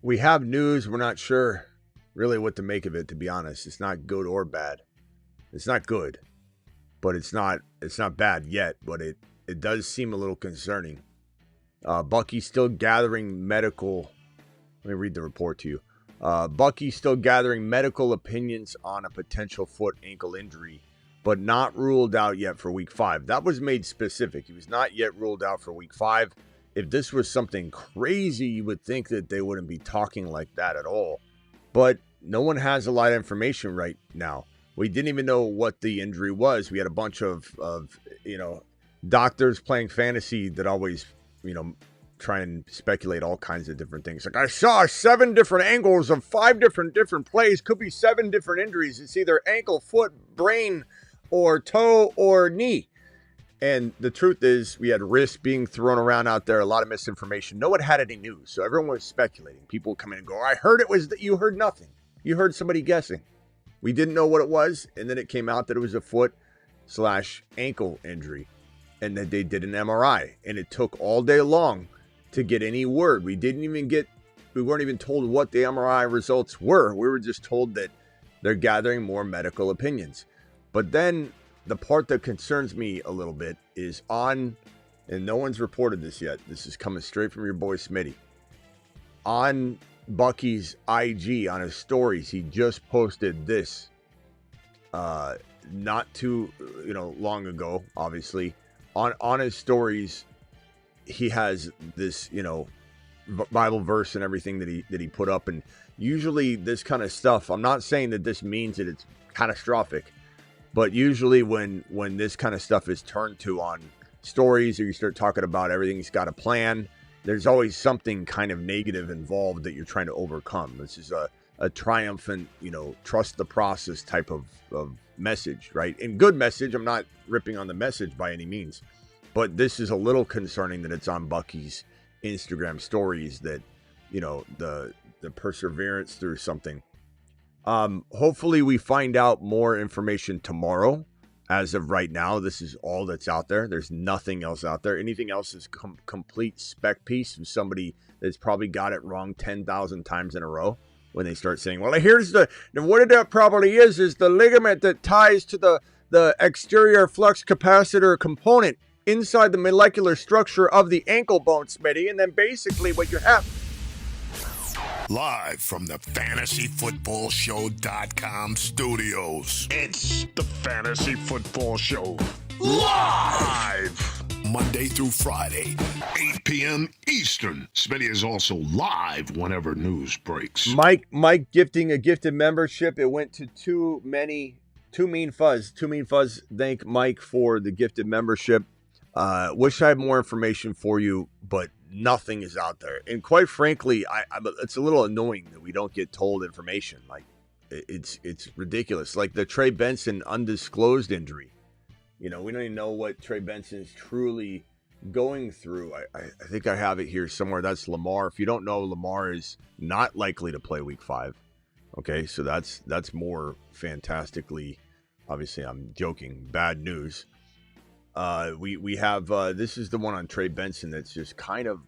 We have news. We're not sure really what to make of it, to be honest. It's not good or bad. It's not good, but it's not bad yet, but it does seem a little concerning. Bucky's still gathering medical. Let me read the report to you. Bucky's still gathering medical opinions on a potential foot ankle injury, but not ruled out yet for week 5. That was made specific. He was not yet ruled out for week 5. If this was something crazy, you would think that they wouldn't be talking like that at all. But no one has a lot of information right now. We didn't even know what the injury was. We had a bunch of doctors playing fantasy that always, try and speculate all kinds of different things. Like, I saw 7 different angles of 5 different plays. Could be 7 different injuries. It's either ankle, foot, brain, or toe, or knee. And the truth is, we had wrist being thrown around out there, a lot of misinformation. No one had any news, so everyone was speculating. People would come in and go, I heard it was that. You heard nothing. You heard somebody guessing. We didn't know what it was, and then it came out that it was a foot/ankle injury, and that they did an MRI, and it took all day long to get any word. We weren't even told what the MRI results were. We were just told that they're gathering more medical opinions. But then the part that concerns me a little bit is and no one's reported this yet. This is coming straight from your boy Smitty. On Bucky's IG, on his stories, he just posted this not too long ago, obviously. On his stories, he has this, Bible verse and everything that he put up. And usually this kind of stuff, I'm not saying that this means that it's catastrophic, but usually when this kind of stuff is turned to on stories, or you start talking about everything's got a plan, there's always something kind of negative involved that you're trying to overcome. This is a triumphant, trust the process type of message, right? And good message. I'm not ripping on the message by any means. But this is a little concerning that it's on Bucky's Instagram stories that, the perseverance through something. Hopefully we find out more information tomorrow. As of right now, this is all that's out there. There's nothing else out there. Anything else is complete spec piece from somebody that's probably got it wrong 10,000 times in a row when they start saying, well, here's what it probably is the ligament that ties to the exterior flux capacitor component inside the molecular structure of the ankle bone, Smitty. And then basically what you have. Live from the FantasyFootballShow.com studios. It's the Fantasy Football Show. Live! Monday through Friday, 8 p.m. Eastern. Smitty is also live whenever news breaks. Mike gifting a gifted membership. It went to Too Mean Fuzz. Too Mean Fuzz, thank Mike for the gifted membership. Wish I had more information for you, but nothing is out there. And quite frankly, it's a little annoying that we don't get told information. Like, it's ridiculous. Like the Trey Benson undisclosed injury. We don't even know what Trey Benson is truly going through. I think I have it here somewhere. That's Lamar. If you don't know, Lamar is not likely to play week 5. Okay, so that's more fantastically, obviously I'm joking, bad news. We have this is the one on Trey Benson that's just kind of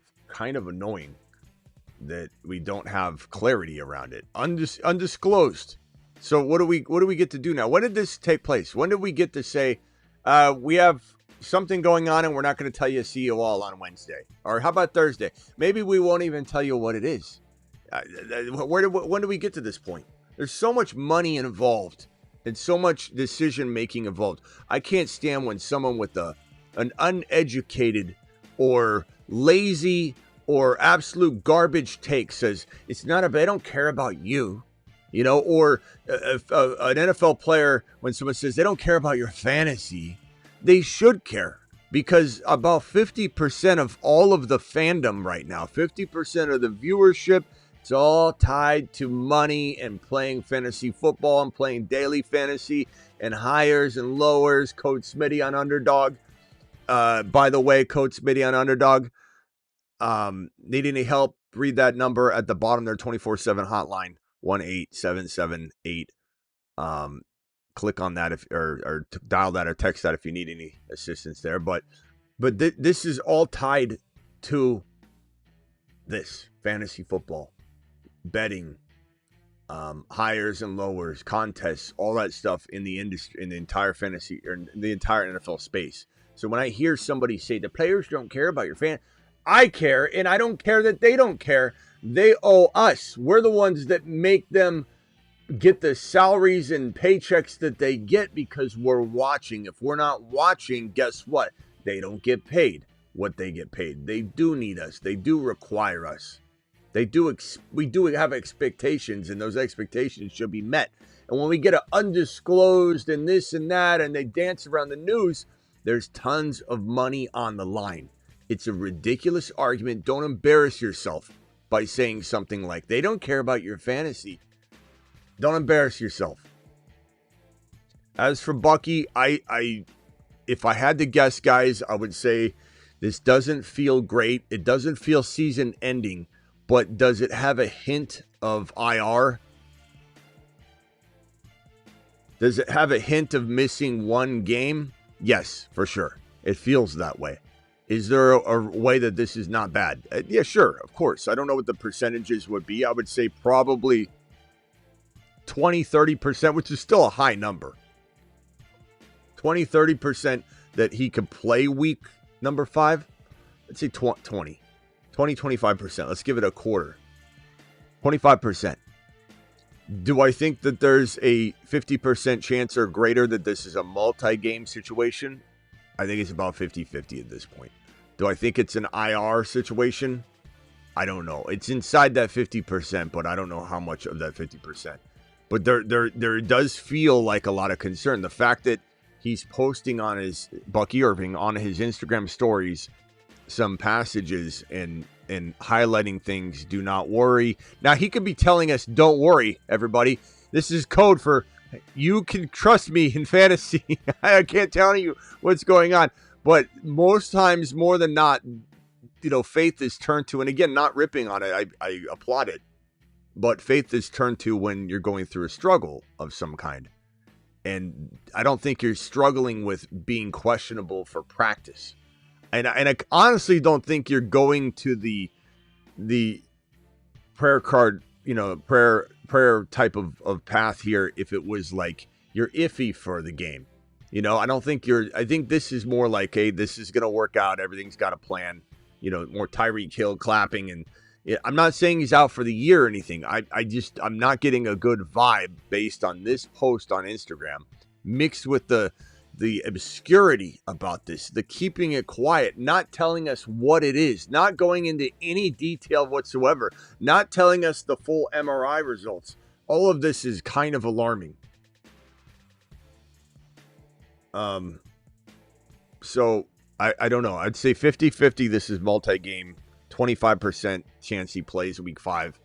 annoying that we don't have clarity around it. Undisclosed. So what do we get to do now? When did this take place? When did we get to say we have something going on and we're not going to tell you, see you all on Wednesday? Or how about Thursday? Maybe we won't even tell you what it is. When do we get to this point? There's so much money involved. And so much decision-making involved. I can't stand when someone with an uneducated or lazy or absolute garbage take says, it's not they don't care about you. Or if an NFL player, when someone says they don't care about your fantasy, they should care. Because about 50% of all of the fandom right now, 50% of the viewership, it's all tied to money and playing fantasy football and playing daily fantasy and hires and lowers. Code Smitty on Underdog. By the way, Code Smitty on Underdog. Need any help? Read that number at the bottom there, 24/7 hotline, 18778. Click on that or dial that or text that if you need any assistance there. But this is all tied to this fantasy football. betting, hires and lowers, contests, all that stuff in the industry, in the entire fantasy or in the entire NFL space. So when I hear somebody say the players don't care about your fan, I care, and I don't care that they don't care. They owe us. We're the ones that make them get the salaries and paychecks that they get because we're watching. If we're not watching, guess what? They don't get paid what they get paid. They do need us. They do require us. We do have expectations, and those expectations should be met. And when we get an undisclosed and this and that, and they dance around the news, there's tons of money on the line. It's a ridiculous argument. Don't embarrass yourself by saying something like, they don't care about your fantasy. Don't embarrass yourself. As for Bucky, if I had to guess, guys, I would say this doesn't feel great. It doesn't feel season ending, but does it have a hint of IR? Does it have a hint of missing one game? Yes, for sure. It feels that way. Is there a way that this is not bad? Yeah, sure, of course. I don't know what the percentages would be. I would say probably 20-30%, which is still a high number. 20-30% that he could play week number 5. Let's say 20-25%. Let's give it a quarter. 25%. Do I think that there's a 50% chance or greater that this is a multi-game situation? I think it's about 50-50 at this point. Do I think it's an IR situation? I don't know. It's inside that 50%, but I don't know how much of that 50%. But there does feel like a lot of concern. The fact that he's posting on his Bucky Irving on his Instagram stories some passages and highlighting things. Do not worry. Now he could be telling us, "Don't worry, everybody. This is code for you can trust me in fantasy." I can't tell you what's going on, but most times, more than not, faith is turned to. And again, not ripping on it. I applaud it. But faith is turned to when you're going through a struggle of some kind. And I don't think you're struggling with being questionable for practice. And I honestly don't think you're going to the prayer card, prayer type of path here if it was like you're iffy for the game. I don't think I think this is more like, hey, this is going to work out. Everything's got a plan. More Tyreek Hill clapping. And I'm not saying he's out for the year or anything. I'm not getting a good vibe based on this post on Instagram, mixed with the obscurity about this, the keeping it quiet, not telling us what it is, not going into any detail whatsoever, not telling us the full MRI results. All of this is kind of alarming. So I don't know. I'd say 50-50. This is multi-game. 25% chance he plays week 5,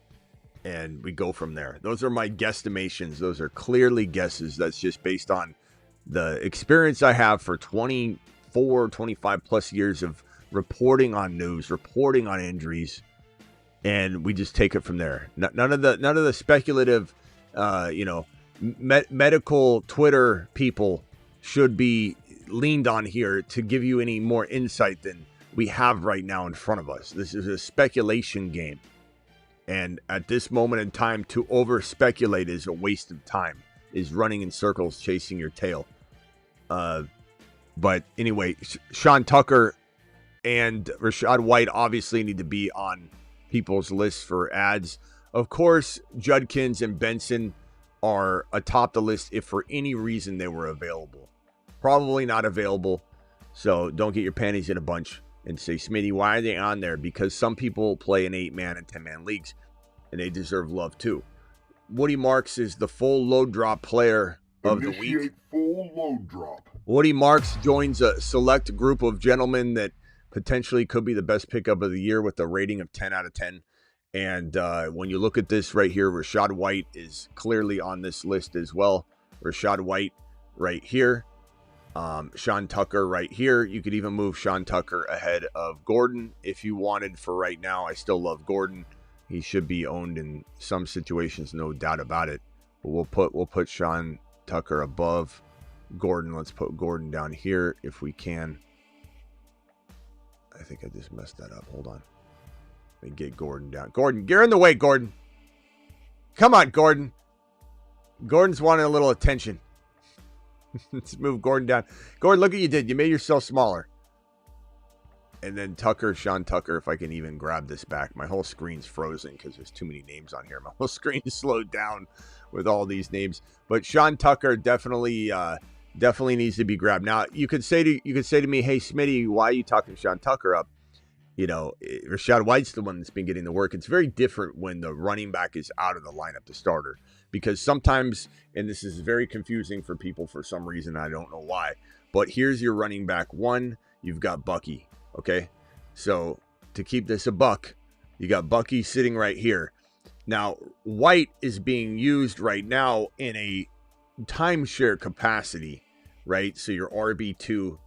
and we go from there. Those are my guesstimations. Those are clearly guesses. That's just based on the experience I have for 24, 25 plus years of reporting on news, reporting on injuries, and we just take it from there. None of the speculative, medical Twitter people should be leaned on here to give you any more insight than we have right now in front of us. This is a speculation game. And at this moment in time, to over speculate is a waste of time, is running in circles, chasing your tail. But anyway, Sean Tucker and Rachaad White obviously need to be on people's lists for ads. Of course, Judkins and Benson are atop the list if for any reason they were available. Probably not available. So don't get your panties in a bunch and say, Smitty, why are they on there? Because some people play in 8-man and 10-man leagues, and they deserve love too. Woody Marks is the full load drop player of the week. Full load drop. Woody Marks joins a select group of gentlemen that potentially could be the best pickup of the year with a rating of 10 out of 10. And when you look at this right here, Rachaad White is clearly on this list as well. Rachaad White right here. Sean Tucker right here. You could even move Sean Tucker ahead of Gordon if you wanted. For right now, I still love Gordon. He should be owned in some situations, no doubt about it. But we'll put Sean Tucker above Gordon. Let's put Gordon down here if we can. I think I just messed that up. Hold on. Let me get Gordon down. Gordon, get in the way, Gordon. Come on, Gordon. Gordon's wanting a little attention. Let's move Gordon down. Gordon, look what you did. You made yourself smaller. And then Tucker, Sean Tucker, if I can even grab this back. My whole screen's frozen because there's too many names on here. My whole screen is slowed down with all these names. But Sean Tucker definitely needs to be grabbed. Now, you could say to me, hey, Smitty, why are you talking Sean Tucker up? You know, Rashad White's the one that's been getting the work. It's very different when the running back is out of the lineup, the starter. Because sometimes, and this is very confusing for people for some reason, I don't know why, but here's your running back one, you've got Bucky. Okay, so to keep this a buck, you got Bucky sitting right here. Now, White is being used right now in a timeshare capacity, right? So your RB2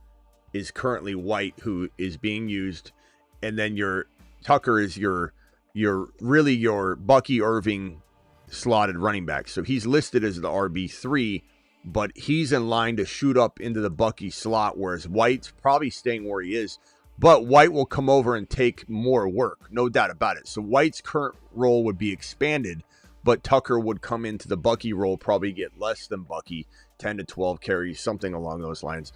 is currently White, who is being used, and then your Tucker is your Bucky Irving slotted running back. So he's listed as the RB3, but he's in line to shoot up into the Bucky slot, whereas White's probably staying where he is. But White will come over and take more work, no doubt about it. So White's current role would be expanded, but Tucker would come into the Bucky role, probably get less than Bucky, 10 to 12 carries, something along those lines.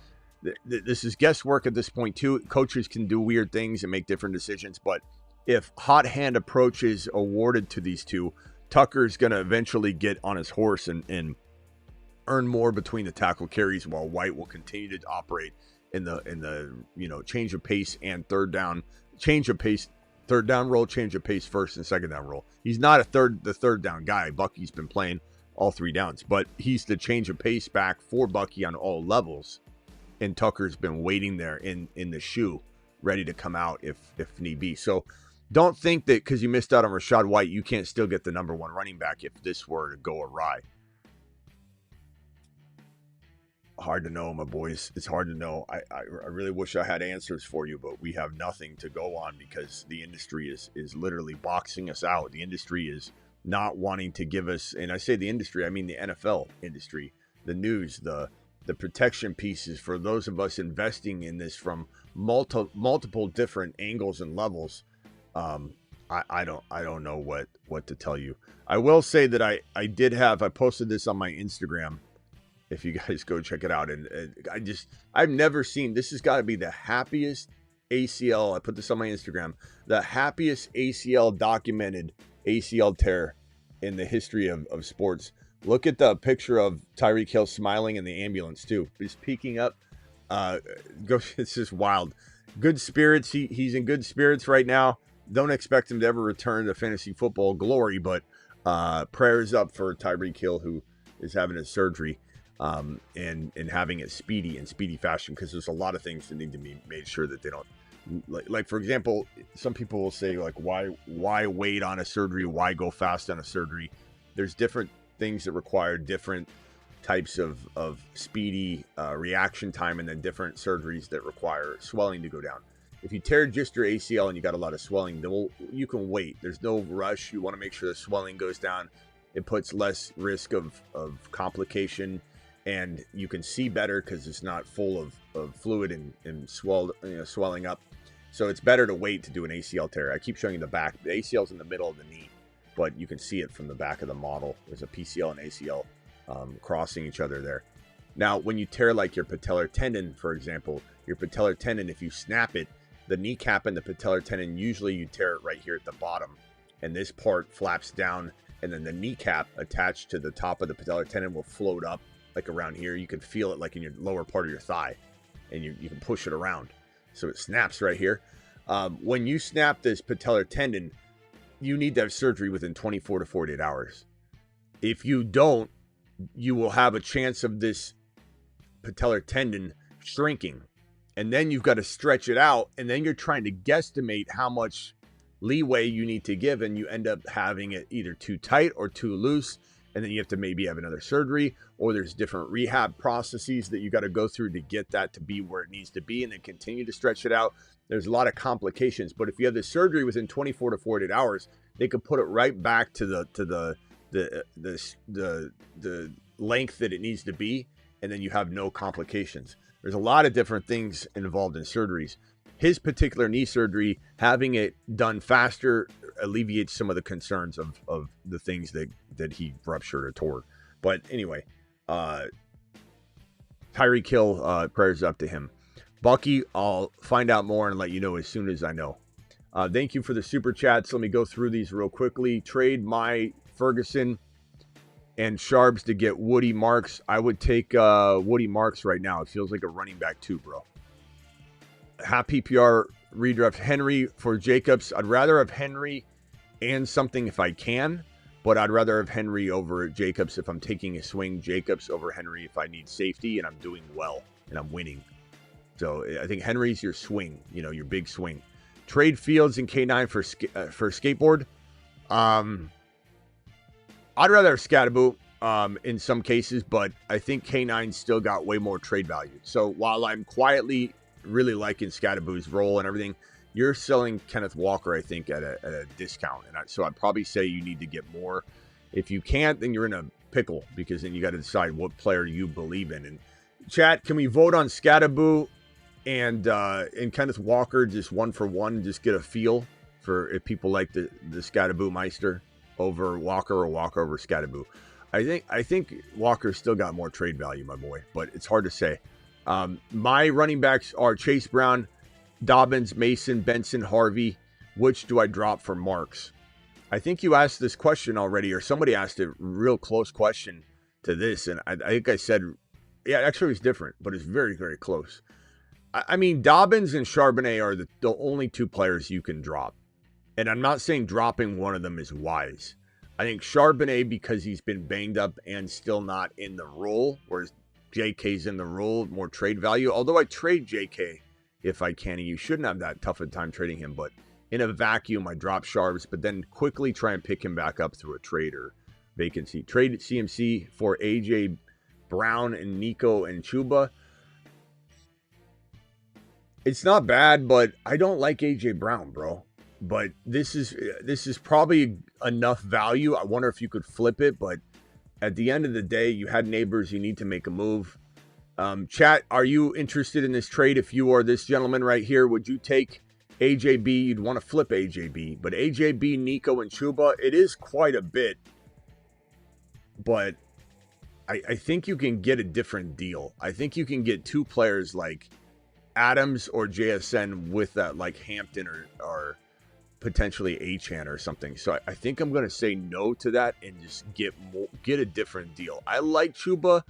This is guesswork at this point, too. Coaches can do weird things and make different decisions, but if hot hand approach is awarded to these two, Tucker's going to eventually get on his horse and earn more between the tackle carries, while White will continue to operate in the change of pace and third down role, change of pace first and second down role. He's not the third down guy. Bucky's been playing all three downs, but he's the change of pace back for Bucky on all levels, and Tucker's been waiting there in the shoe, ready to come out if need be. So don't think that because you missed out on Rashad White, you can't still get the number one running back if this were to go awry. Hard to know, my boys. It's hard to know. I really wish I had answers for you, but we have nothing to go on because the industry is literally boxing us out. The industry is not wanting to give us, and I say the industry, I mean the NFL industry, the news, the protection pieces for those of us investing in this from multiple different angles and levels. I don't know what to tell you. I will say that I posted this on my Instagram. If you guys go check it out. And I've never seen, this has got to be the happiest ACL. I put this on my Instagram, the happiest documented ACL tear in the history of sports. Look at the picture of Tyreek Hill smiling in the ambulance too. He's peeking up. It's just wild. Good spirits. He's in good spirits right now. Don't expect him to ever return to fantasy football glory, but prayers up for Tyreek Hill, who is having his surgery. And having it speedy fashion, because there's a lot of things that need to be made sure that they don't, like for example, some people will say like, why wait on a surgery? Why go fast on a surgery? There's different things that require different types of speedy reaction time, and then different surgeries that require swelling to go down. If you tear just your ACL and you got a lot of swelling, you can wait. There's no rush. You want to make sure the swelling goes down. It puts less risk of complication. And you can see better because it's not full of fluid and swelling up. So it's better to wait to do an ACL tear. I keep showing you the back. The ACL's in the middle of the knee, but you can see it from the back of the model. There's a PCL and ACL crossing each other there. Now, when you tear like your patellar tendon, for example, your patellar tendon, if you snap it, the kneecap and the patellar tendon, usually you tear it right here at the bottom. And this part flaps down, and then the kneecap attached to the top of the patellar tendon will float up. Like around here, you can feel it like in your lower part of your thigh, and you can push it around. So it snaps right here. When you snap this patellar tendon, you need to have surgery within 24 to 48 hours. If you don't, you will have a chance of this patellar tendon shrinking. And then you've got to stretch it out, and then you're trying to guesstimate how much leeway you need to give, and you end up having it either too tight or too loose. And then you have to maybe have another surgery, or there's different rehab processes that you got to go through to get that to be where it needs to be, and then continue to stretch it out. There's a lot of complications, but if you have the surgery within 24 to 48 hours, they could put it right back to the length that it needs to be, and then you have no complications. There's a lot of different things involved in surgeries. His particular knee surgery, having it done faster, alleviates some of the concerns of the things that he ruptured or tore. But anyway, Tyreek Hill, prayers up to him. Bucky, I'll find out more and let you know as soon as I know. Thank you for the super chats. Let me go through these real quickly. Trade my Ferguson and Sharps to get Woody Marks. I would take Woody Marks right now. It feels like a running back too, bro. Half PPR redraft Henry for Jacobs. I'd rather have Henry and something if I can, but I'd rather have Henry over Jacobs if I'm taking a swing. Jacobs over Henry if I need safety and I'm doing well and I'm winning. So I think Henry's your swing, your big swing. Trade Fields and K9 for skateboard. I'd rather have Scatterboo in some cases, but I think K9 still got way more trade value. So while I'm quietly really liking Scatterboo's role and everything, you're selling Kenneth Walker, I think, at a discount. And so I'd probably say you need to get more. If you can't, then you're in a pickle because then you got to decide what player you believe in. And chat, can we vote on Scatterboo and Kenneth Walker just one for one, just get a feel for if people like the Scatterboo Meister over Walker or Walker over Scatterboo. I think Walker's still got more trade value, my boy, but it's hard to say. My running backs are Chase Brown, Dobbins, Mason, Benson, Harvey. Which do I drop for Marks? I think you asked this question already, or somebody asked a real close question to this, and I think I said, yeah, actually it's different, but it's very, very close. I mean, Dobbins and Charbonnet are the only two players you can drop. And I'm not saying dropping one of them is wise. I think Charbonnet, because he's been banged up and still not in the role, whereas JK's in the role, more trade value. Although I trade JK if I can, and you shouldn't have that tough a time trading him. But in a vacuum, I drop Sharps, but then quickly try and pick him back up through a trade or vacancy. Trade CMC for AJ Brown and Nico and Chuba. It's not bad, but I don't like AJ Brown, bro. But this is probably enough value. I wonder if you could flip it, but at the end of the day, you had Neighbors. You need to make a move. Chat, are you interested in this trade? If you are this gentleman right here, would you take AJB? You'd want to flip AJB, but AJB, Nico, and Chuba, it is quite a bit. But I think you can get a different deal. I think you can get two players like Adams or JSN with that, like Hampton or potentially Achan or something. So I think I'm going to say no to that and just get a different deal. I like Chuba,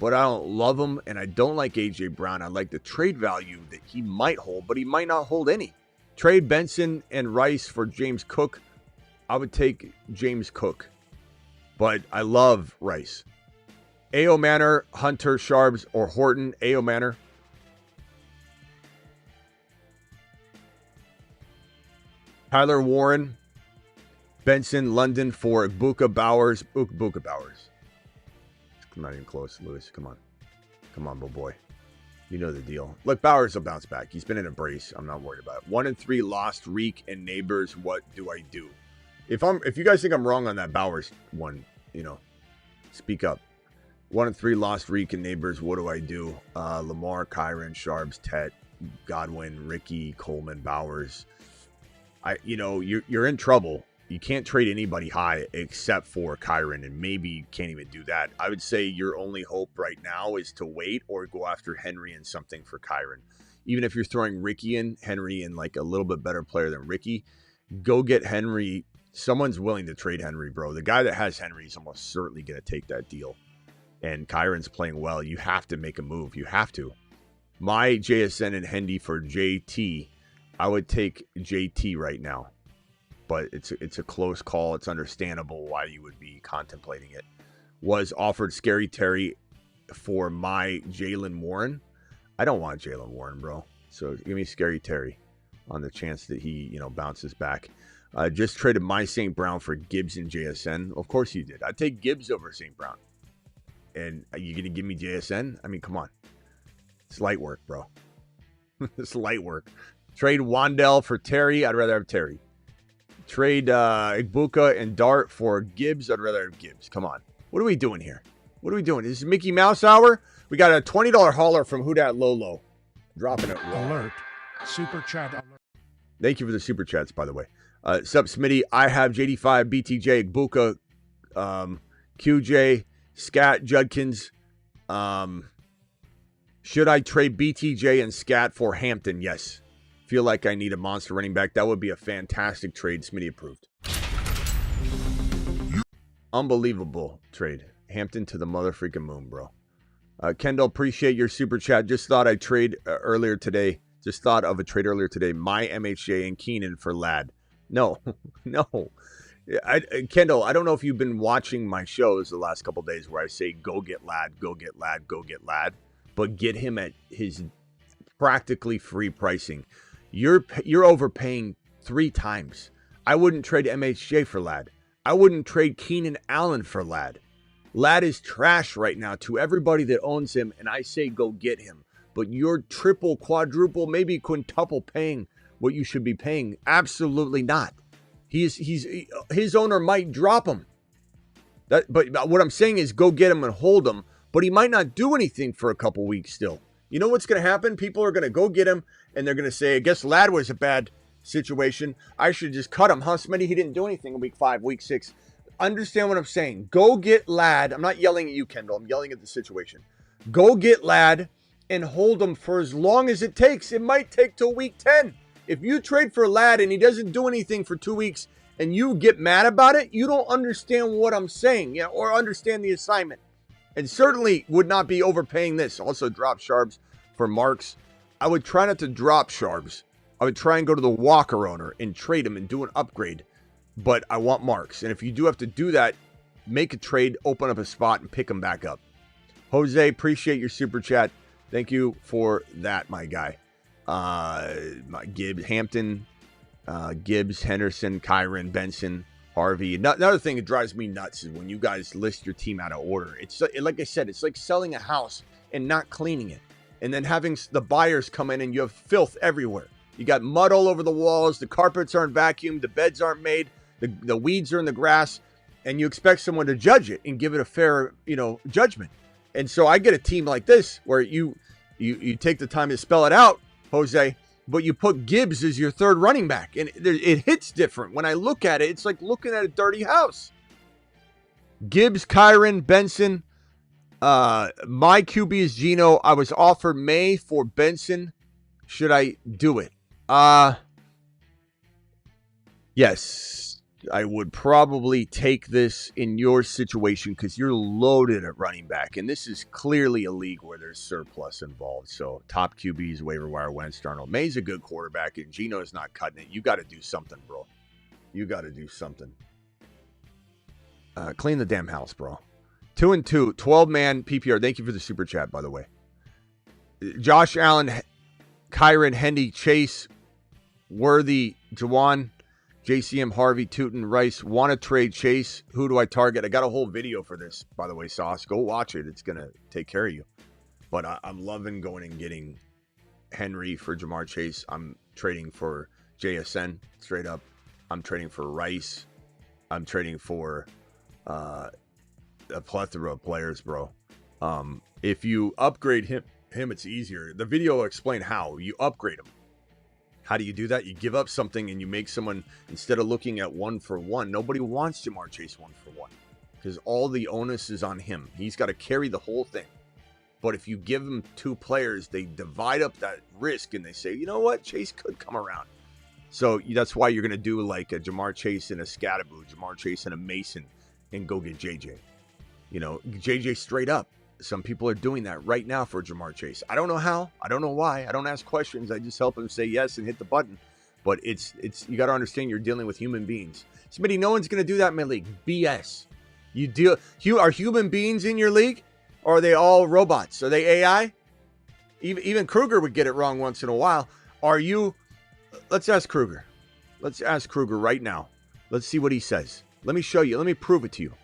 but I don't love him, and I don't like AJ Brown. I like the trade value that he might hold, but he might not hold any. Trade Benson and Rice for James Cook. I would take James Cook, but I love Rice. A.O. Manor, Hunter, Sharps, or Horton. A.O. Manor. Tyler Warren, Benson, London for Buka Bowers. Buka Bowers. Not even close, Lewis. Come on. Come on, boy. You know the deal. Look, Bowers will bounce back. He's been in a brace. I'm not worried about it. 1-3 lost Reek and Neighbors. What do I do? If you guys think I'm wrong on that Bowers one, speak up. 1-3 lost Reek and Neighbors. What do I do? Lamar, Kyron, Sharps, Tet, Godwin, Ricky, Coleman, Bowers. You're in trouble. You can't trade anybody high except for Kyron, and maybe you can't even do that. I would say your only hope right now is to wait or go after Henry and something for Kyron. Even if you're throwing Ricky in, Henry and like a little bit better player than Ricky, go get Henry. Someone's willing to trade Henry, bro. The guy that has Henry is almost certainly going to take that deal. And Kyron's playing well. You have to make a move. You have to. My JSN and Hendy for JT. I would take JT right now. But it's a close call. It's understandable why you would be contemplating it. Was offered Scary Terry for my Jalen Warren. I don't want Jalen Warren, bro. So give me Scary Terry on the chance that he, bounces back. Just traded my St. Brown for Gibbs and JSN. Of course you did. I'd take Gibbs over St. Brown. And are you going to give me JSN? I mean, come on. It's light work, bro. It's light work. Trade Wandell for Terry. I'd rather have Terry. Trade Igbuka and Dart for Gibbs. I'd rather have Gibbs. Come on. What are we doing here? What are we doing? This is Mickey Mouse Hour. We got a $20 hauler from Who Dat Lolo. Dropping it. Alert. Super chat alert. Thank you for the super chats, by the way. Sup, Smitty. I have JD5, BTJ, Buka, QJ, Scat, Judkins. Should I trade BTJ and Scat for Hampton? Yes. Feel like I need a monster running back. That would be a fantastic trade. Smitty approved. Unbelievable trade. Hampton to the mother freaking moon, bro. Kendall, appreciate your super chat. Just thought I'd trade earlier today. Just thought of a trade earlier today. My MHJ and Keenan for Lad. No, no. Kendall, I don't know if you've been watching my shows the last couple days where I say, go get Lad, go get Lad, go get Lad. But get him at his practically free pricing. You're overpaying 3 times. I wouldn't trade MHJ for Lad. I wouldn't trade Keenan Allen for Lad. Lad is trash right now to everybody that owns him, and I say go get him. But you're triple, quadruple, maybe quintuple paying what you should be paying. Absolutely not. His owner might drop him. But what I'm saying is go get him and hold him. But he might not do anything for a couple weeks still. You know what's going to happen? People are going to go get him, and they're going to say, I guess Lad was a bad situation. I should just cut him. Huh, Smitty? He didn't do anything in week 5, week 6. Understand what I'm saying. Go get Lad. I'm not yelling at you, Kendall. I'm yelling at the situation. Go get Lad and hold him for as long as it takes. It might take till week 10. If you trade for Lad and he doesn't do anything for 2 weeks and you get mad about it, you don't understand what I'm saying, or understand the assignment. And certainly would not be overpaying this. Also, drop Sharps for Marks. I would try not to drop Sharps. I would try and go to the Walker owner and trade him and do an upgrade. But I want Marks. And if you do have to do that, make a trade, open up a spot, and pick him back up. Jose, appreciate your super chat. Thank you for that, my guy. Gibbs, Hampton, Gibbs, Henderson, Kyron, Benson, Harvey. Another thing that drives me nuts is when you guys list your team out of order. It's like I said, it's like selling a house and not cleaning it. And then having the buyers come in and you have filth everywhere. You got mud all over the walls. The carpets aren't vacuumed. The beds aren't made. The weeds are in the grass. And you expect someone to judge it and give it a fair, judgment. And so I get a team like this where you take the time to spell it out, Jose, but you put Gibbs as your third running back. And it hits different. When I look at it, it's like looking at a dirty house. Gibbs, Kyron, Benson. My QB is Gino. I was offered May for Benson. Should I do it? Yes, I would probably take this in your situation because you're loaded at running back. And this is clearly a league where there's surplus involved. So top QBs, waiver wire, Wentz, Darnold. May's a good quarterback and Gino is not cutting it. You got to do something, bro. You got to do something. Clean the damn house, bro. 2-2, 12-man PPR. Thank you for the super chat, by the way. Josh Allen, Kyron, Hendy, Chase, Worthy, Jawan, JCM, Harvey, Tootin, Rice. Want to trade Chase? Who do I target? I got a whole video for this, by the way, Sauce. Go watch it. It's going to take care of you. But I'm loving going and getting Henry for Jamar Chase. I'm trading for JSN straight up. I'm trading for Rice. I'm trading for a plethora of players, bro. If you upgrade him, it's easier. The video will explain how you upgrade him. How do you do that? You give up something and you make someone, instead of looking at 1-for-1, nobody wants Jamar Chase 1-for-1 because all the onus is on him. He's got to carry the whole thing. But if you give him 2 players, they divide up that risk and they say, you know what? Chase could come around. So that's why you're going to do like a Jamar Chase and a Scattaboo, Jamar Chase and a Mason, and go get JJ. JJ straight up. Some people are doing that right now for Jamar Chase. I don't know how. I don't know why. I don't ask questions. I just help him say yes and hit the button. But it's you got to understand you're dealing with human beings. Smitty, no one's going to do that in my league. BS. Are human beings in your league? Or are they all robots? Are they AI? Even Krueger would get it wrong once in a while. Let's ask Krueger. Let's ask Krueger right now. Let's see what he says. Let me show you. Let me prove it to you.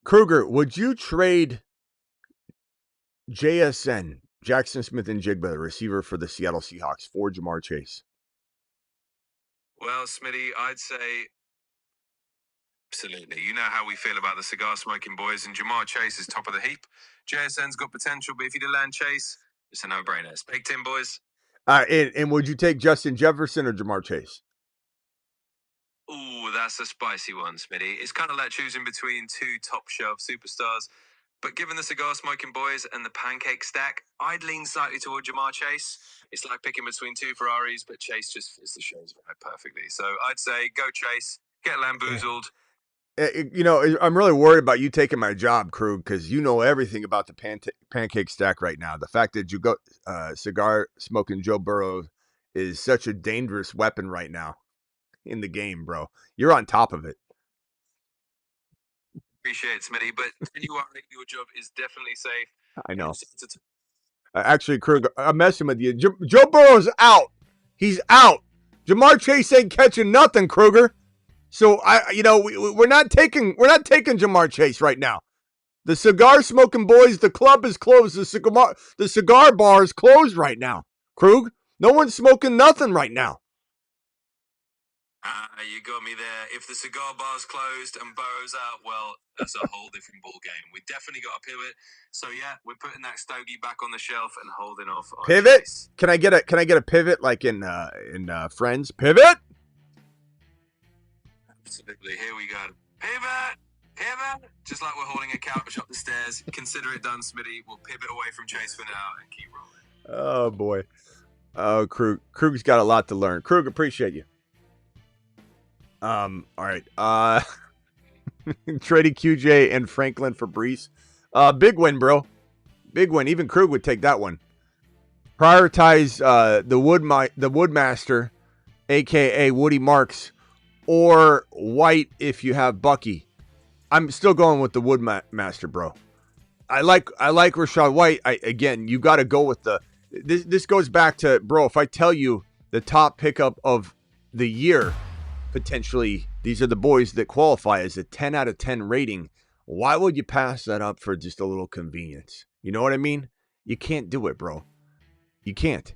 Krueger, would you trade JSN, Jackson Smith and Jigba, the receiver for the Seattle Seahawks, for Jamar Chase? Well, Smitty, I'd say absolutely. You know how we feel about the cigar-smoking boys, and Jamar Chase is top of the heap. JSN's got potential, but if you land Chase, it's a no-brainer. It's baked in, boys. And would you take Justin Jefferson or Jamar Chase? Ooh, that's a spicy one, Smitty. It's kind of like choosing between two top shelf superstars. But given the cigar smoking boys and the pancake stack, I'd lean slightly toward Jamar Chase. It's like picking between two Ferraris, but Chase just fits the show's vibe perfectly. So I'd say go Chase, get lamboozled. I'm really worried about you taking my job, Krug, because you know everything about the pancake stack right now. The fact that you go cigar smoking Joe Burrow is such a dangerous weapon right now in the game, bro. You're on top of it. Appreciate it, Smitty, but you are your job is definitely safe. I know. Actually, Krug, I'm messing with you. Joe Burrow's out. He's out. Jamar Chase ain't catching nothing, Krueger. So we're not taking Jamar Chase right now. The cigar smoking boys, the club is closed. The cigar bar is closed right now. Krug, no one's smoking nothing right now. You got me there. If the cigar bar's closed and Burrow's out, well, that's a whole different ball game. We definitely got to pivot. So yeah, we're putting that stogie back on the shelf and holding off on pivot. Chase. Can I get a pivot like in Friends? Pivot. Absolutely. Here we go. Pivot. Just like we're holding a couch up the stairs. Consider it done, Smitty. We'll pivot away from Chase for now and keep rolling. Oh boy. Oh, Krug's got a lot to learn. Krug, appreciate you. All right. Trading QJ and Franklin for Brees. Big win, bro. Big win. Even Krug would take that one. Prioritize the Woodmaster, aka Woody Marks, or White if you have Bucky. I'm still going with the Woodmaster, bro. I like Rachaad White. Again, you got to go with this goes back to, bro, if I tell you the top pickup of the year, potentially, these are the boys that qualify as a 10 out of 10 rating. Why would you pass that up for just a little convenience? You know what I mean? You can't do it, bro. You can't.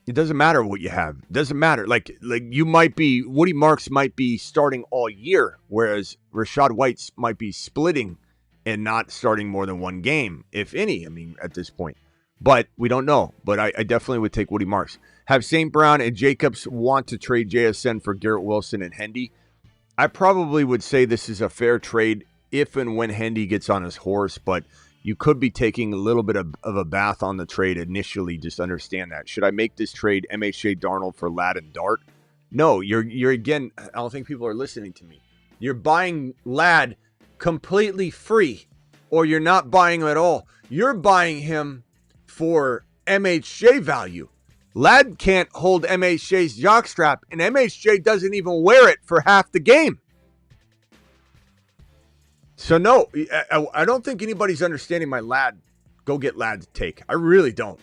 It doesn't matter what you have. It doesn't matter. Like you might be, Woody Marks might be starting all year, whereas Rachaad White might be splitting and not starting more than one game, if any, I mean, at this point. But we don't know. But I definitely would take Woody Marks. Have St. Brown and Jacobs want to trade JSN for Garrett Wilson and Hendy? I probably would say this is a fair trade if and when Hendy gets on his horse, but you could be taking a little bit of a bath on the trade initially. Just understand that. Should I make this trade MHJ Darnold for Ladd and Dart? No, you're again, I don't think people are listening to me. You're buying Ladd completely free, or you're not buying him at all. You're buying him for MHJ value. Ladd can't hold MHJ's jockstrap, and MHJ doesn't even wear it for half the game. So no, I don't think anybody's understanding my Ladd. Go get Ladd to take. I really don't.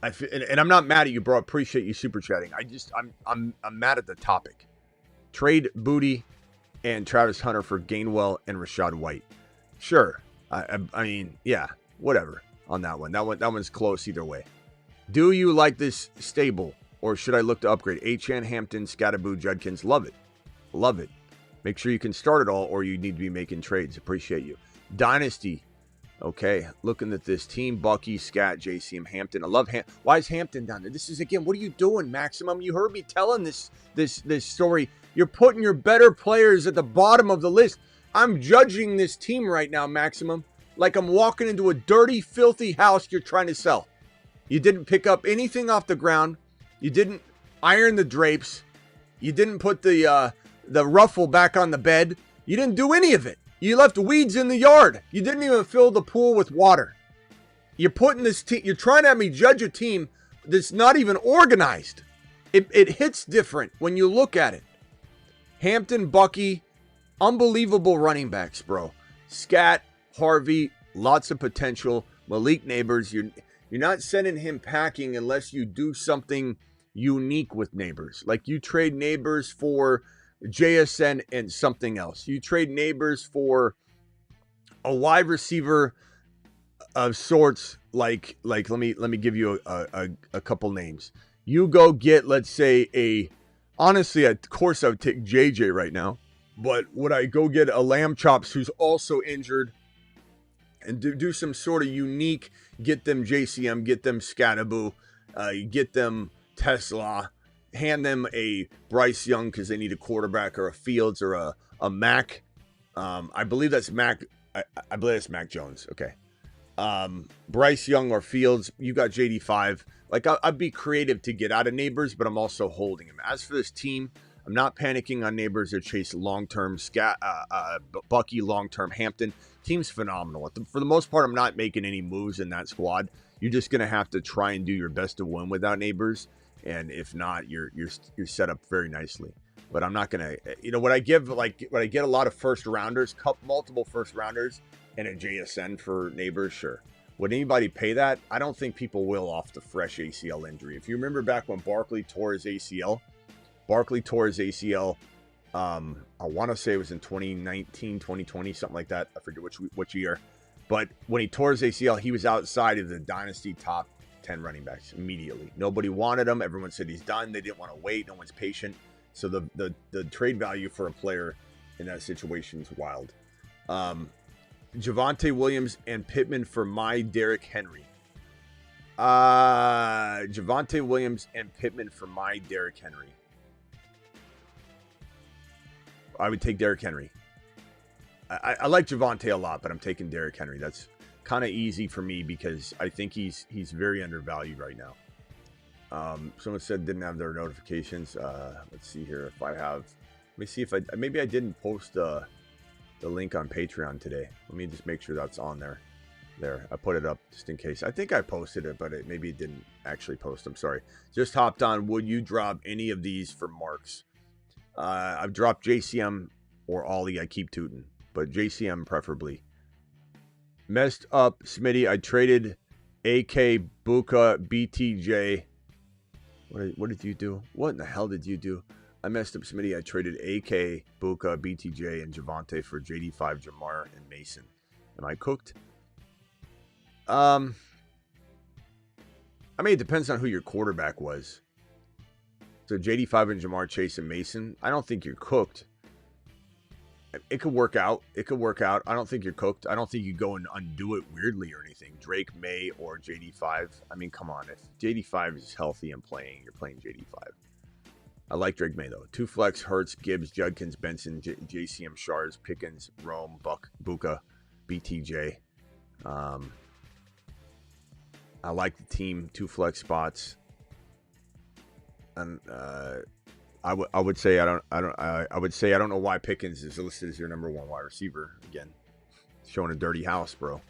And I'm not mad at you, bro. I appreciate you super chatting. I'm mad at the topic. Trade Booty and Travis Hunter for Gainwell and Rachaad White. Sure. I mean, yeah, whatever on that one. That one's close either way. Do you like this stable, or should I look to upgrade? Achane, Hampton, Scatterboo, Judkins. Love it. Love it. Make sure you can start it all, or you need to be making trades. Appreciate you. Dynasty. Okay, looking at this team. Bucky, Scat, JCM, Hampton. I love Hampton. Why is Hampton down there? This is, again, what are you doing, Maximum? You heard me telling this story. You're putting your better players at the bottom of the list. I'm judging this team right now, Maximum, like I'm walking into a dirty, filthy house you're trying to sell. You didn't pick up anything off the ground. You didn't iron the drapes. You didn't put the ruffle back on the bed. You didn't do any of it. You left weeds in the yard. You didn't even fill the pool with water. You're putting this team, you're trying to have me judge a team that's not even organized. It hits different when you look at it. Hampton, Bucky, unbelievable running backs, bro. Scat, Harvey, lots of potential. Malik Neighbors, you're not sending him packing unless you do something unique with Neighbors. Like you trade Neighbors for JSN and something else. You trade Neighbors for a wide receiver of sorts. Like let me give you a couple names. You go get, let's say, honestly, of course I would take JJ right now, but would I go get a Lamb Chops who's also injured and do some sort of unique, get them JCM, get them Scatterboo, You get them Tesla, hand them a Bryce Young because they need a quarterback, or a Fields, or a Mac. I believe that's Mac. I believe it's Mac Jones. Okay. Bryce Young or Fields. You got JD5. Like, I'd be creative to get out of Neighbors, but I'm also holding him. As for this team, I'm not panicking on Neighbors or Chase long-term. Bucky long-term. Hampton. Team's phenomenal. For the most part, I'm not making any moves in that squad. You're just going to have to try and do your best to win without Neighbors. And if not, you're set up very nicely. But I'm not going to, what I get a lot of first rounders, multiple first rounders, and a JSN for Neighbors, sure. Would anybody pay that? I don't think people will off the fresh ACL injury. If you remember back when Barkley tore his ACL, I want to say it was in 2019, 2020, something like that. I forget which year. But when he tore his ACL, he was outside of the dynasty top 10 running backs immediately. Nobody wanted him. Everyone said he's done. They didn't want to wait. No one's patient. So the trade value for a player in that situation is wild. Javonte Williams and Pittman for my Derrick Henry. Javonte Williams and Pittman for my Derrick Henry. I would take Derrick Henry. I like Javonte a lot, but I'm taking Derrick Henry. That's kind of easy for me because I think he's very undervalued right now. Someone said didn't have their notifications. Let's see here if I have. Let me see if maybe I didn't post the link on Patreon today. Let me just make sure that's on there. There, I put it up just in case. I think I posted it, but maybe it didn't actually post. I'm sorry. Just hopped on. Would you drop any of these for Marks? I've dropped JCM or Ollie. I keep tooting, but JCM preferably. Messed up, Smitty. I traded AK, Buka, BTJ. What did you do? What in the hell did you do? I messed up, Smitty. I traded AK, Buka, BTJ, and Javonte for JD5, Jamar, and Mason. Am I cooked? I mean, it depends on who your quarterback was. So JD5 and Jamar, Chase, and Mason. I don't think you're cooked. It could work out. It could work out. I don't think you're cooked. I don't think you go and undo it weirdly or anything. Drake, May, or JD5. I mean, come on. If JD5 is healthy and playing, you're playing JD5. I like Drake May, though. 2 flex, Hurts, Gibbs, Judkins, Benson, JCM, Shars, Pickens, Rome, Buka, BTJ. I like the team. 2 flex spots. And I would say I don't know why Pickens is listed as your number 1 wide receiver again. Showing a dirty house, bro.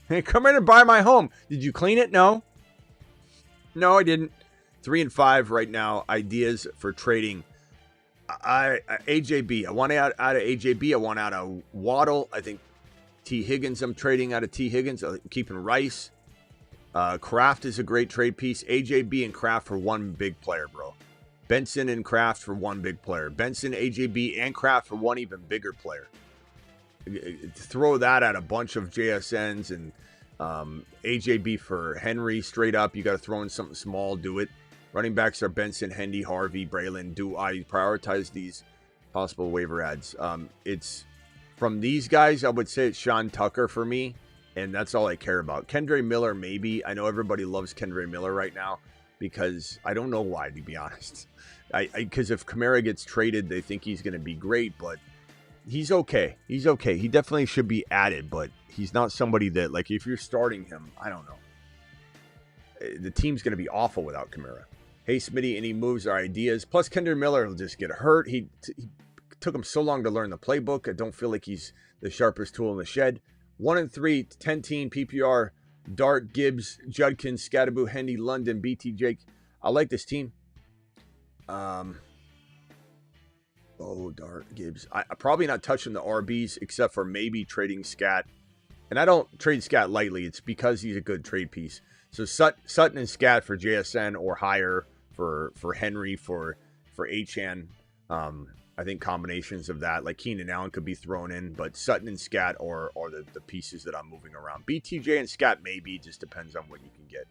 Hey, come in and buy my home. Did you clean it? No, I didn't. 3 and 5 right now. Ideas for trading. AJB. I want out of AJB. I want out of Waddle. I think T Higgins. I'm trading out of T Higgins. I'm keeping Rice. Kraft is a great trade piece. AJB and Kraft for 1 big player, bro. Benson and Kraft for 1 big player. Benson, AJB, and Kraft for 1 even bigger player. Throw that at a bunch of JSNs and AJB for Henry straight up. You got to throw in something small. Do it. Running backs are Benson, Hendy, Harvey, Braylon. Do I prioritize these possible waiver ads? It's from these guys. I would say it's Sean Tucker for me. And that's all I care about. Kendre Miller, maybe. I know everybody loves Kendre Miller right now because I don't know why, to be honest. Because if Kamara gets traded, they think he's going to be great, but he's okay. He's okay. He definitely should be added, but he's not somebody that, like, if you're starting him, I don't know. The team's going to be awful without Kamara. Hey, Smitty, any moves or ideas? Plus, Kendre Miller will just get hurt. He took him so long to learn the playbook. I don't feel like he's the sharpest tool in the shed. 1 and 3, 10-team PPR, Dart, Gibbs, Judkins, Scatterboo, Hendy, London, BT, Jake. I like this team. Dart, Gibbs. I'm probably not touching the RBs except for maybe trading Scat. And I don't trade Scat lightly. It's because he's a good trade piece. So Sutton and Scat for JSN or higher for Henry, for HN. I think combinations of that, like Keenan Allen could be thrown in, but Sutton and Scat are the pieces that I'm moving around. BTJ and Scat maybe, just depends on what you can get.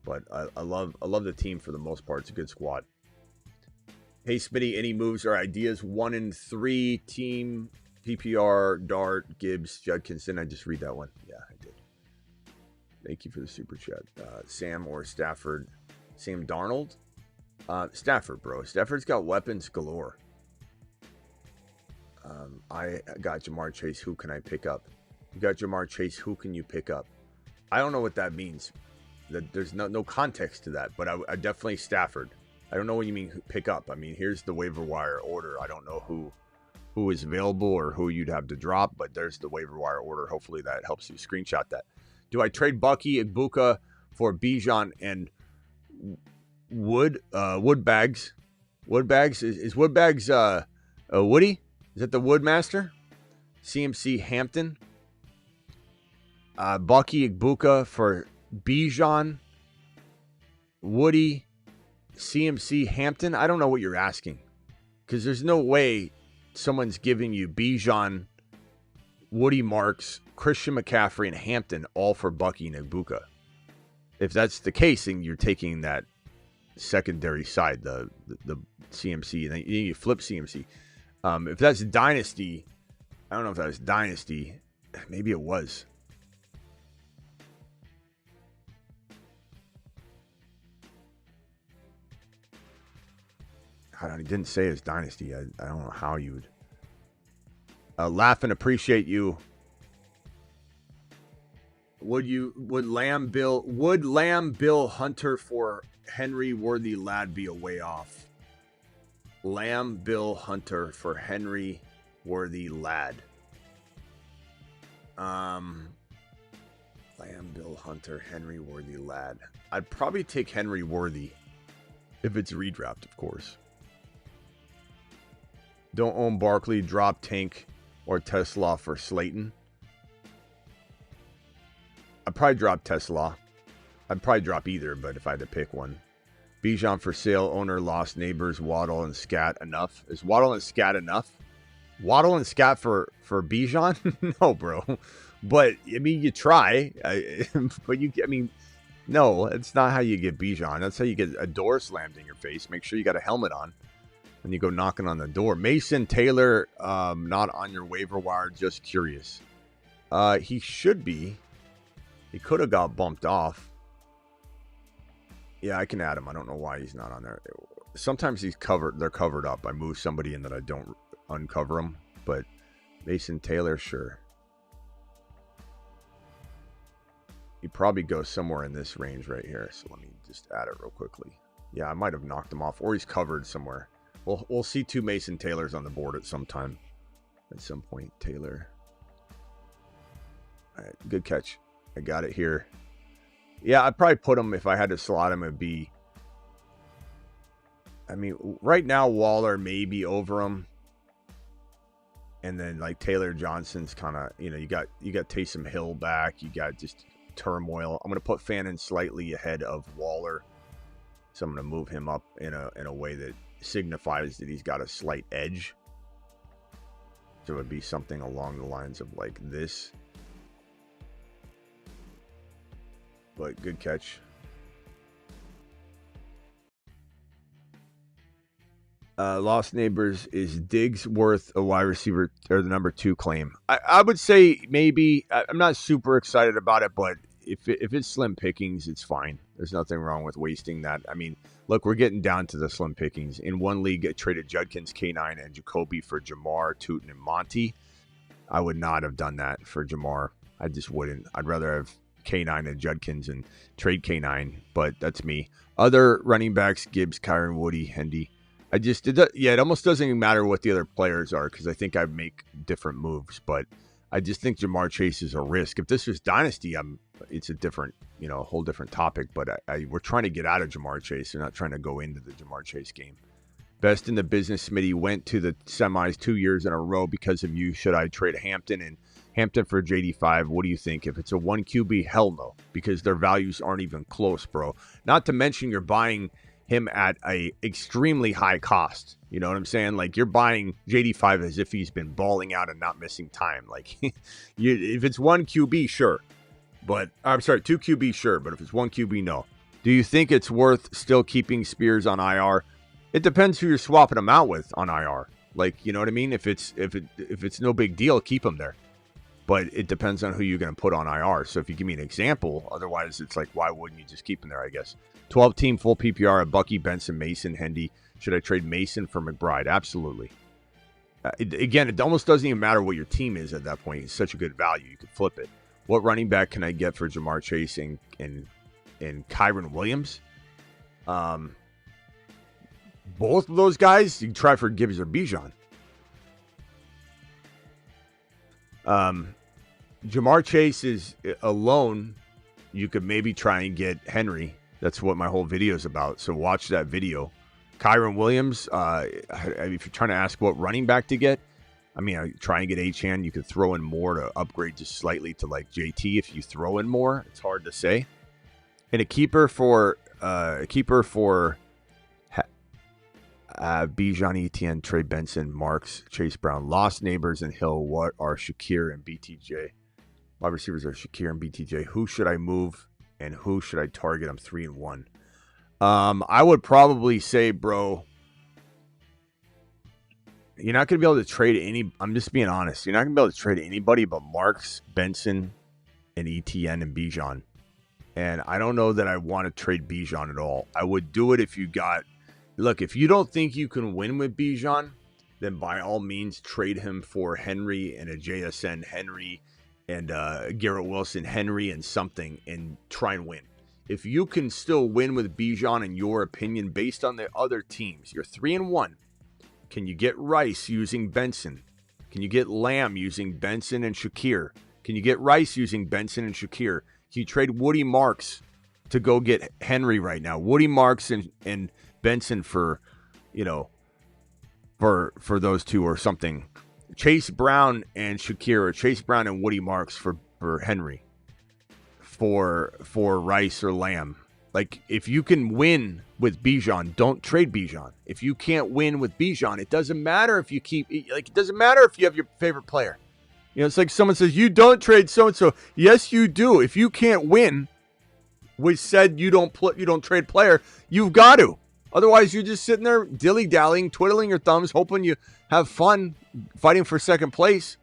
But I love the team for the most part. It's a good squad. Hey, Smitty, any moves or ideas? 1 and 3 team PPR, Dart, Gibbs, Judkinson. I just read that one. Yeah, I did. Thank you for the super chat. Sam or Stafford. Sam Darnold. Stafford, bro. Stafford's got weapons galore. I got Jamar Chase. Who can I pick up? You got Jamar Chase. Who can you pick up? I don't know what that means. There's no context to that, but I definitely Stafford. I don't know what you mean pick up. I mean, here's the waiver wire order. I don't know who is available or who you'd have to drop, but there's the waiver wire order. Hopefully that helps you screenshot that. Do I trade Bucky Irving for Bijan and Woodbags? Woodbags is Woodbags Woody? Is that the Woodmaster? CMC Hampton. Bucky Irving for Bijan, Woody, CMC Hampton. I don't know what you're asking, because there's no way someone's giving you Bijan, Woody Marks, Christian McCaffrey, and Hampton all for Bucky and Irving. If that's the case, then you're taking that secondary side, the CMC, and then you flip CMC. If that's Dynasty, I don't know if that was Dynasty. Maybe it was. He didn't say it's Dynasty. I don't know how you would. Laugh and appreciate you. Would Lamb Bill Hunter for Henry Worthy Lad be a way off? Lamb Bill Hunter for Henry Worthy Lad. Lamb Bill Hunter, Henry Worthy Lad. I'd probably take Henry Worthy if it's redraft, of course. Don't own Barkley, drop Tank or Tesla for Slayton. I'd probably drop Tesla. I'd probably drop either, but if I had to pick one. Bijan for sale, owner lost, neighbors, Waddle and Scat enough. Is Waddle and Scat enough? Waddle and Scat for Bijan? No, bro. But, I mean, you try. No, that's not how you get Bijan. That's how you get a door slammed in your face. Make sure you got a helmet on when you go knocking on the door. Mason Taylor, not on your waiver wire, just curious. He should be. He could have got bumped off. Yeah, I can add him. I don't know why he's not on there. Sometimes he's covered. They're covered up. I move somebody in that I don't uncover them. But Mason Taylor, sure. He probably goes somewhere in this range right here. So let me just add it real quickly. Yeah, I might have knocked him off, or he's covered somewhere. We'll see two Mason Taylors on the board at some time. At some point, Taylor. All right, good catch. I got it here. Yeah, I'd probably put him, if I had to slot him, it'd be... I mean, right now, Waller may be over him. And then, like, Taylor Johnson's kind of, you got Taysom Hill back. You got just turmoil. I'm going to put Fannin slightly ahead of Waller. So I'm going to move him up in a way that signifies that he's got a slight edge. So it would be something along the lines of like this. But good catch. Lost Neighbors, is Diggs worth a wide receiver or the number 2 claim? I would say maybe. I'm not super excited about it, but if it's slim pickings, it's fine. There's nothing wrong with wasting that. I mean, look, we're getting down to the slim pickings. In one league, I traded Judkins, K9, and Jacoby for Jamar, Tootin, and Monty. I would not have done that for Jamar. I just wouldn't. I'd rather have K9 and Judkins and trade K9, but that's me. Other running backs, Gibbs, Kyron, Woody, Hendy. It almost doesn't even matter what the other players are because I think I make different moves, but I just think Jamar Chase is a risk. If this was Dynasty, it's a different, a whole different topic, but we're trying to get out of Jamar Chase. We're not trying to go into the Jamar Chase game. Best in the business, Smitty, went to the semis 2 years in a row because of you. Should I trade Hampton and Hampton for JD5? What do you think? If it's a 1 QB, hell no, because their values aren't even close, bro. Not to mention you're buying him at a extremely high cost. You know what I'm saying? Like, you're buying JD5 as if he's been balling out and not missing time. Like, if it's 1 QB, sure. But, I'm sorry, 2 QB, sure. But if it's 1 QB, no. Do you think it's worth still keeping Spears on IR? It depends who you're swapping him out with on IR. Like, you know what I mean? If it's no big deal, keep him there. but it depends on who you're going to put on IR. So if you give me an example, otherwise it's like, why wouldn't you just keep him there, I guess. 12-team full PPR of Bucky, Benson, Mason, Hendy. Should I trade Mason for McBride? Absolutely. Again, it almost doesn't even matter what your team is at that point. It's such a good value. You could flip it. What running back can I get for Jamar Chase and Kyren Williams? Both of those guys, you can try for Gibbs or Bijan. Jamar Chase is alone. You could maybe try and get Henry. That's what my whole video is about. So watch that video. Kyren Williams, if you're trying to ask what running back to get, I mean, I try and get Achane. You could throw in more to upgrade just slightly to like JT. If you throw in more, it's hard to say. And a keeper for Bijan, Etienne, Trey Benson, Marks, Chase Brown, Lost Neighbors, and Hill. What are Shakir and BTJ? Wide receivers are Shakir and BTJ. Who should I move and who should I target? I'm 3-1. I would probably say, bro, you're not going to be able to trade any. I'm just being honest. You're not going to be able to trade anybody but Marks, Benson, and Etienne and Bijan. And I don't know that I want to trade Bijan at all. I would do it if you got. Look, if you don't think you can win with Bijan, then by all means trade him for Henry and a JSN Henry and Garrett Wilson Henry and something and try and win. If you can still win with Bijan, in your opinion, based on the other teams, you're 3-1. Can you get Rice using Benson? Can you get Lamb using Benson and Shakir? Can you get Rice using Benson and Shakir? Can you trade Woody Marks to go get Henry right now? Woody Marks and Benson for, for those two or something. Chase Brown and Shakir, or Chase Brown and Woody Marks for Henry. For Rice or Lamb. Like, if you can win with Bijan, don't trade Bijan. If you can't win with Bijan, it doesn't matter if you it doesn't matter if you have your favorite player. It's like someone says, you don't trade so-and-so. Yes, you do. If you can't win with said you don't trade player, you've got to. Otherwise, you're just sitting there dilly-dallying, twiddling your thumbs, hoping you have fun fighting for second place.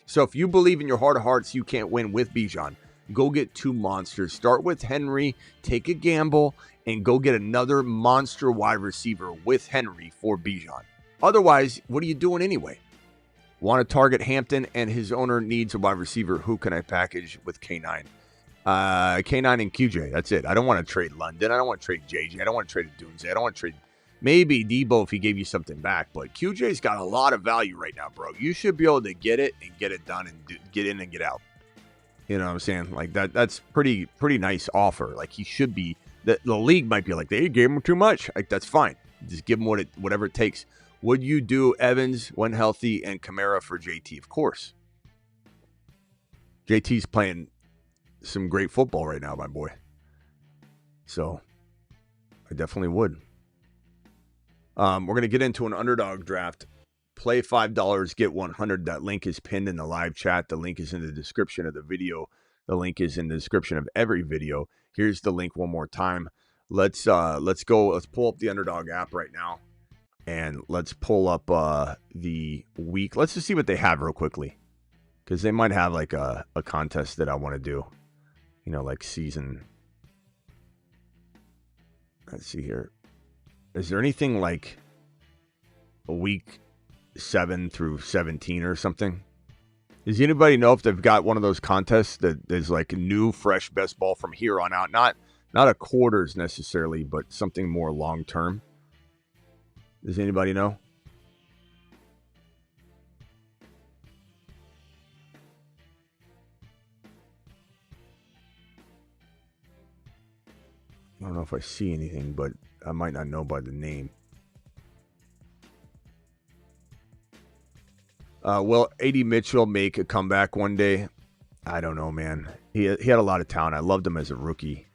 So if you believe in your heart of hearts you can't win with Bijan, go get two monsters. Start with Henry, take a gamble, and go get another monster wide receiver with Henry for Bijan. Otherwise, what are you doing anyway? Want to target Hampton, and his owner needs a wide receiver. Who can I package with K9? K9 and QJ. That's it. I don't want to trade London. I don't want to trade JJ. I don't want to trade Doomsday. I don't want to trade maybe Debo if he gave you something back. But QJ's got a lot of value right now, bro. You should be able to get it and get it done and get in and get out. You know what I'm saying? Like that's pretty nice offer. Like he should be. The league might be like, they gave him too much. Like that's fine. Just give him whatever it takes. Would you do Evans when healthy and Kamara for JT? Of course. JT's playing some great football right now, my boy. So I definitely would. We're going to get into an underdog draft. Play $5, get 100. That link is pinned in the live chat. The link is in the description of the video. The link is in the description of every video. Here's the link one more time. Let's go. Let's pull up the Underdog app right now. And let's pull up the week. Let's just see what they have real quickly. Because they might have like a contest that I want to do. Like season. Let's see here. Is there anything like a week 7 through 17 or something? Does anybody know if they've got one of those contests that is like new, fresh best ball from here on out? Not a quarters necessarily, but something more long term. Does anybody know? I don't know if I see anything, but I might not know by the name. Will A.D. Mitchell make a comeback one day? I don't know, man. He had a lot of talent. I loved him as a rookie.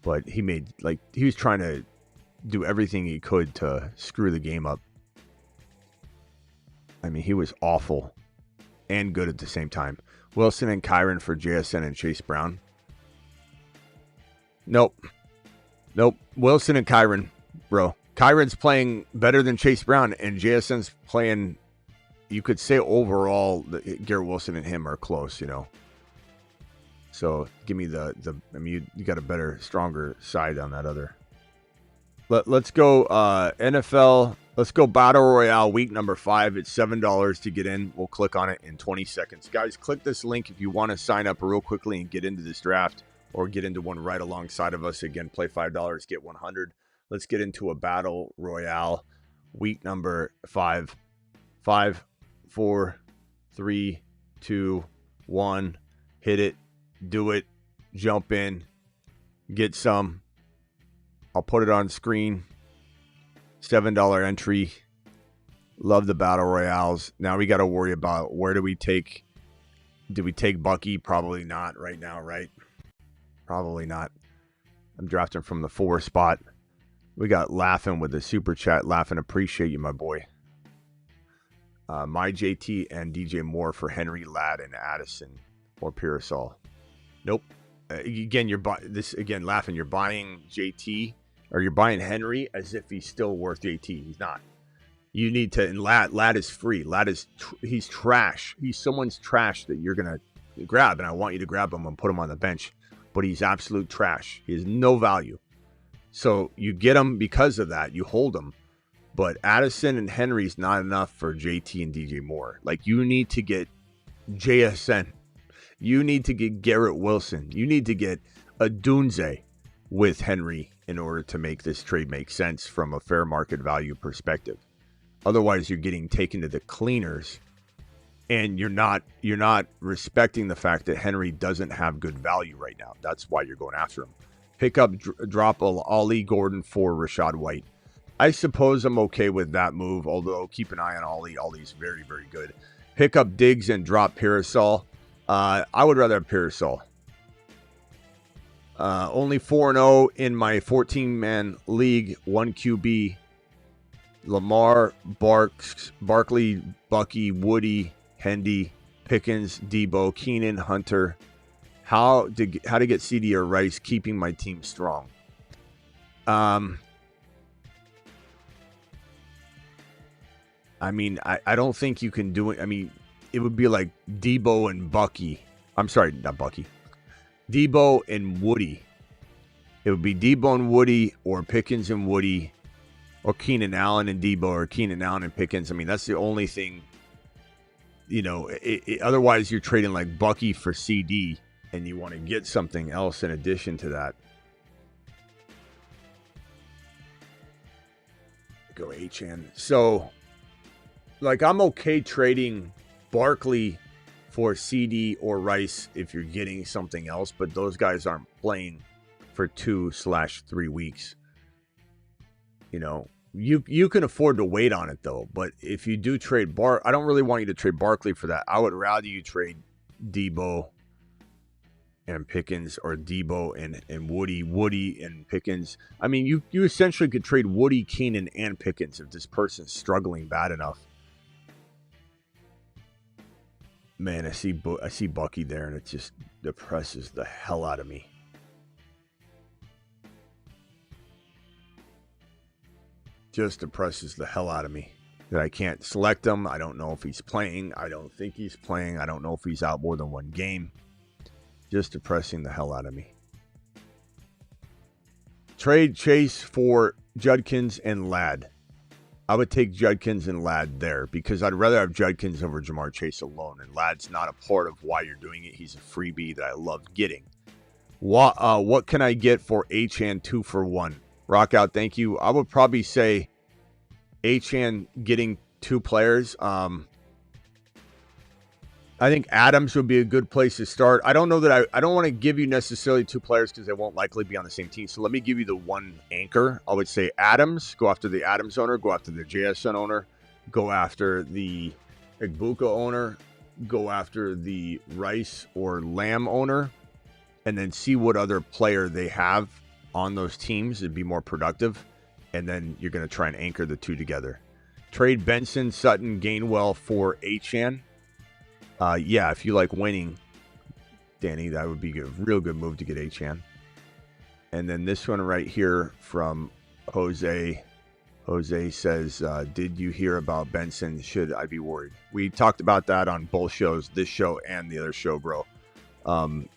But he was trying to do everything he could to screw the game up. I mean, he was awful and good at the same time. Wilson and Kyren for JSN and Chase Brown. Nope. Wilson and Kyren, bro. Kyren's playing better than Chase Brown, and JSN's playing you could say overall that Garrett Wilson and him are close, you know. So give me I mean, you got a better, stronger side on that other. Let's go NFL. Let's go Battle Royale week number 5. It's $7 to get in. We'll click on it in 20 seconds. Guys, click this link if you want to sign up real quickly and get into this draft or get into one right alongside of us. Again, play $5, get 100. Let's get into a Battle Royale week number 5. 5, 4, 3, 2, 1. Hit it. Do it. Jump in. Get some. I'll put it on screen. $7 entry. Love the Battle Royales. Now we got to worry about where do we take Bucky? Probably not right now, right? Probably not. I'm drafting from the 4 spot. We got Laughing with the super chat. Laughing, appreciate you, my boy. My JT and DJ Moore for Henry, Ladd, and Addison or Pearsall. Nope. Again, Laughing. You're buying JT or you're buying Henry as if he's still worth JT. He's not. You need to. And Ladd is free. Ladd is he's trash. He's someone's trash that you're gonna grab, and I want you to grab him and put him on the bench. But he's absolute trash. He has no value. So you get him because of that. You hold him. But Addison and Henry's not enough for JT and DJ Moore. Like, you need to get JSN. You need to get Garrett Wilson. You need to get a Dunze with Henry in order to make this trade make sense from a fair market value perspective. Otherwise, you're getting taken to the cleaners, and you're not respecting the fact that Henry doesn't have good value right now. That's why you're going after him. Pick up, drop Ollie Gordon for Rachaad White. I suppose I'm okay with that move, although keep an eye on Ollie. Ollie's very, very good. Pick up Diggs and drop Pearsall. I would rather have Pearsall. Only 4-0 in my 14-man league. 1 QB. Lamar, Barkley, Bucky, Woody, Hendy, Pickens, Debo, Keenan, Hunter. How to get CD or Rice, keeping my team strong. I mean, I don't think you can do it. I mean, it would be like Debo and Bucky. I'm sorry, not Bucky. Debo and Woody. It would be Debo and Woody, or Pickens and Woody, or Keenan Allen and Debo, or Keenan Allen and Pickens. I mean, that's the only thing. You know, otherwise you're trading like Bucky for CD, and you want to get something else in addition to that. Go HN. So, like, I'm okay trading Barkley for CD or Rice if you're getting something else, but those guys aren't playing for 2/3 weeks. You know, you can afford to wait on it though. But if you do trade I don't really want you to trade Barkley for that. I would rather you trade Debo and Pickens, or Debo and Woody and Pickens. I mean, you essentially could trade Woody, Keenan, and Pickens if this person's struggling bad enough. Man, I see Bucky there, and it just depresses the hell out of me. Just depresses the hell out of me that I can't select him. I don't know if he's playing. I don't think he's playing. I don't know if he's out more than one game. Just depressing the hell out of me. Trade Chase for Judkins and Ladd. I would take Judkins and Ladd there because I'd rather have Judkins over Jamar Chase alone. And Ladd's not a part of why you're doing it. He's a freebie that I love getting. What can I get for HN 2-for-1? Rock out, thank you. I would probably say HN getting 2 players. I think Adams would be a good place to start. I don't know that I don't want to give you necessarily 2 players because they won't likely be on the same team. So let me give you the one anchor. I would say Adams. Go after the Adams owner. Go after the JSN owner. Go after the Igbuka owner. Go after the Rice or Lamb owner. And then see what other player they have on those teams. It'd be more productive. And then you're going to try and anchor the 2 together. Trade Benson, Sutton, Gainwell for HN. Yeah, if you like winning, Danny, that would be a real good move to get HN. And then this one right here from Jose. Jose says, did you hear about Benson? Should I be worried? We talked about that on both shows, this show and the other show, bro.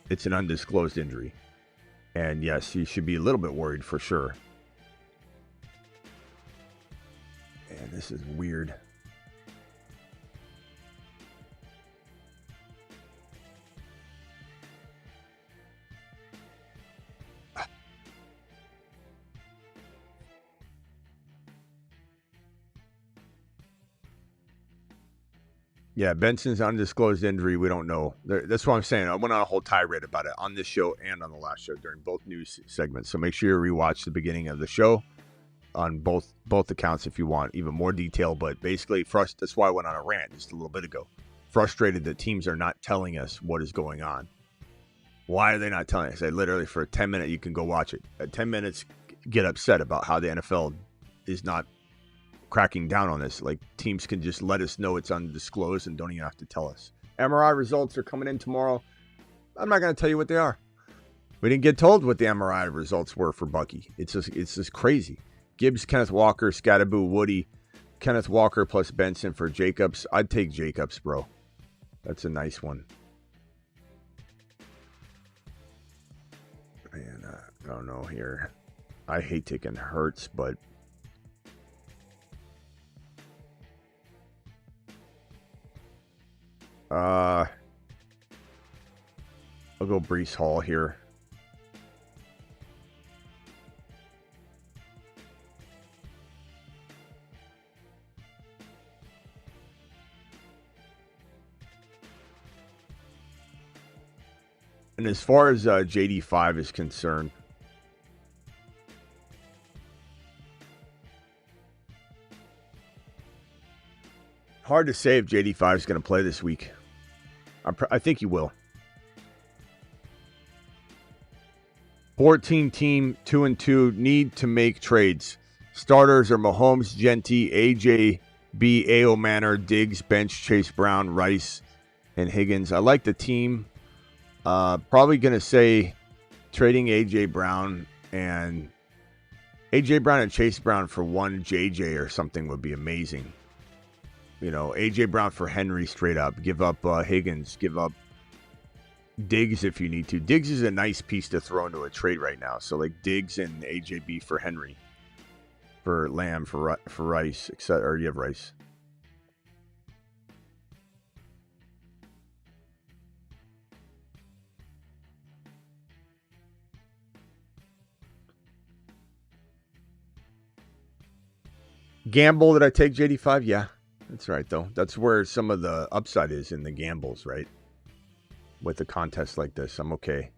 It's an undisclosed injury. And yes, you should be a little bit worried for sure. And this is weird. Yeah, Benson's undisclosed injury. We don't know. That's what I'm saying. I went on a whole tirade about it on this show and on the last show during both news segments. So make sure you rewatch the beginning of the show on both accounts if you want even more detail. But basically, that's why I went on a rant just a little bit ago. Frustrated that teams are not telling us what is going on. Why are they not telling us? I literally, for 10 minutes, you can go watch it. At 10 minutes, get upset about how the NFL is not cracking down on this. Like, teams can just let us know it's undisclosed and don't even have to tell us. MRI results are coming in tomorrow. I'm not going to tell you what they are. We didn't get told what the MRI results were for Bucky. It's just crazy. Gibbs, Kenneth Walker, Scattaboo, Woody, Kenneth Walker plus Benson for Jacobs. I'd take Jacobs, bro. That's a nice one. Man, I don't know here. I hate taking Hurts, but I'll go Breece Hall here. And as far as JD5 is concerned, hard to say if JD5 is going to play this week. I think he will. 14 team, 2-2, need to make trades. Starters are Mahomes, Genty, AJ, B, A.O. Manor, Diggs, Bench, Chase Brown, Rice, and Higgins. I like the team. Probably going to say trading AJ Brown and Chase Brown for one JJ or something would be amazing. You know, AJ Brown for Henry straight up. Give up Higgins. Give up Diggs if you need to. Diggs is a nice piece to throw into a trade right now. So like Diggs and AJB for Henry, for Lamb, for Rice, etc. Or you have Rice. Gamble that I take JD5? Yeah, that's right, though. That's where some of the upside is in the gambles, right? With a contest like this, I'm okay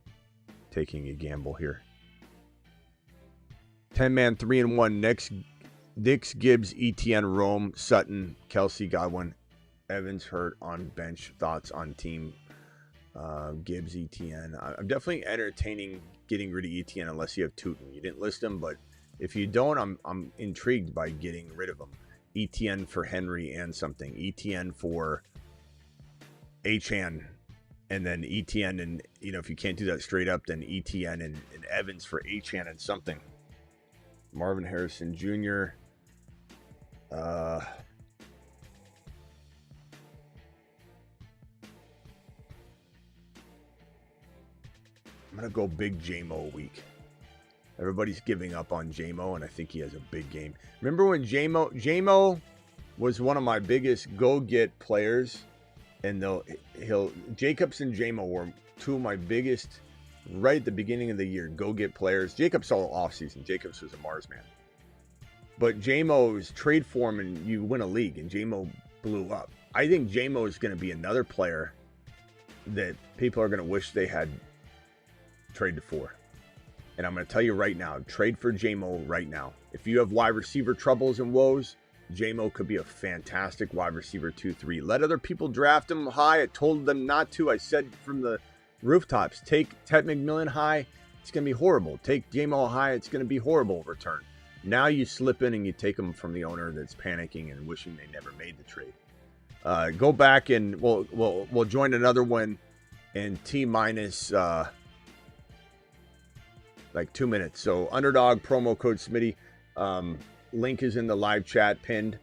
taking a gamble here. 10-man, 3-1. Dix, Gibbs, ETN, Rome, Sutton, Kelsey, Godwin, Evans, Hurt on bench. Thoughts on team Gibbs, ETN. I'm definitely entertaining getting rid of ETN unless you have Tootin. You didn't list him, but if you don't, I'm intrigued by getting rid of him. ETN for Henry and something. ETN for Achan. And then ETN and, you know, if you can't do that straight up, then ETN and Evans for Achan and something. Marvin Harrison Jr. I'm going to go big JMO week. Everybody's giving up on JMO, and I think he has a big game. Remember when JMO was one of my biggest go-get players, and Jacobs and JMO were two of my biggest, right at the beginning of the year, go-get players. Jacobs all offseason. Jacobs was a Mars man. But JMO's trade for him, and you win a league, and JMO blew up. I think JMO is going to be another player that people are going to wish they had traded for. And I'm going to tell you right now, trade for JMO right now. If you have wide receiver troubles and woes, JMO could be a fantastic wide receiver 2-3. Let other people draft him high. I told them not to. I said from the rooftops, take Ted McMillan high. It's going to be horrible. Take JMO high. It's going to be horrible return. Now you slip in and you take them from the owner that's panicking and wishing they never made the trade. Go back and we'll join another one in T minus like 2 minutes. So Underdog promo code Smitty. Link is in the live chat pinned.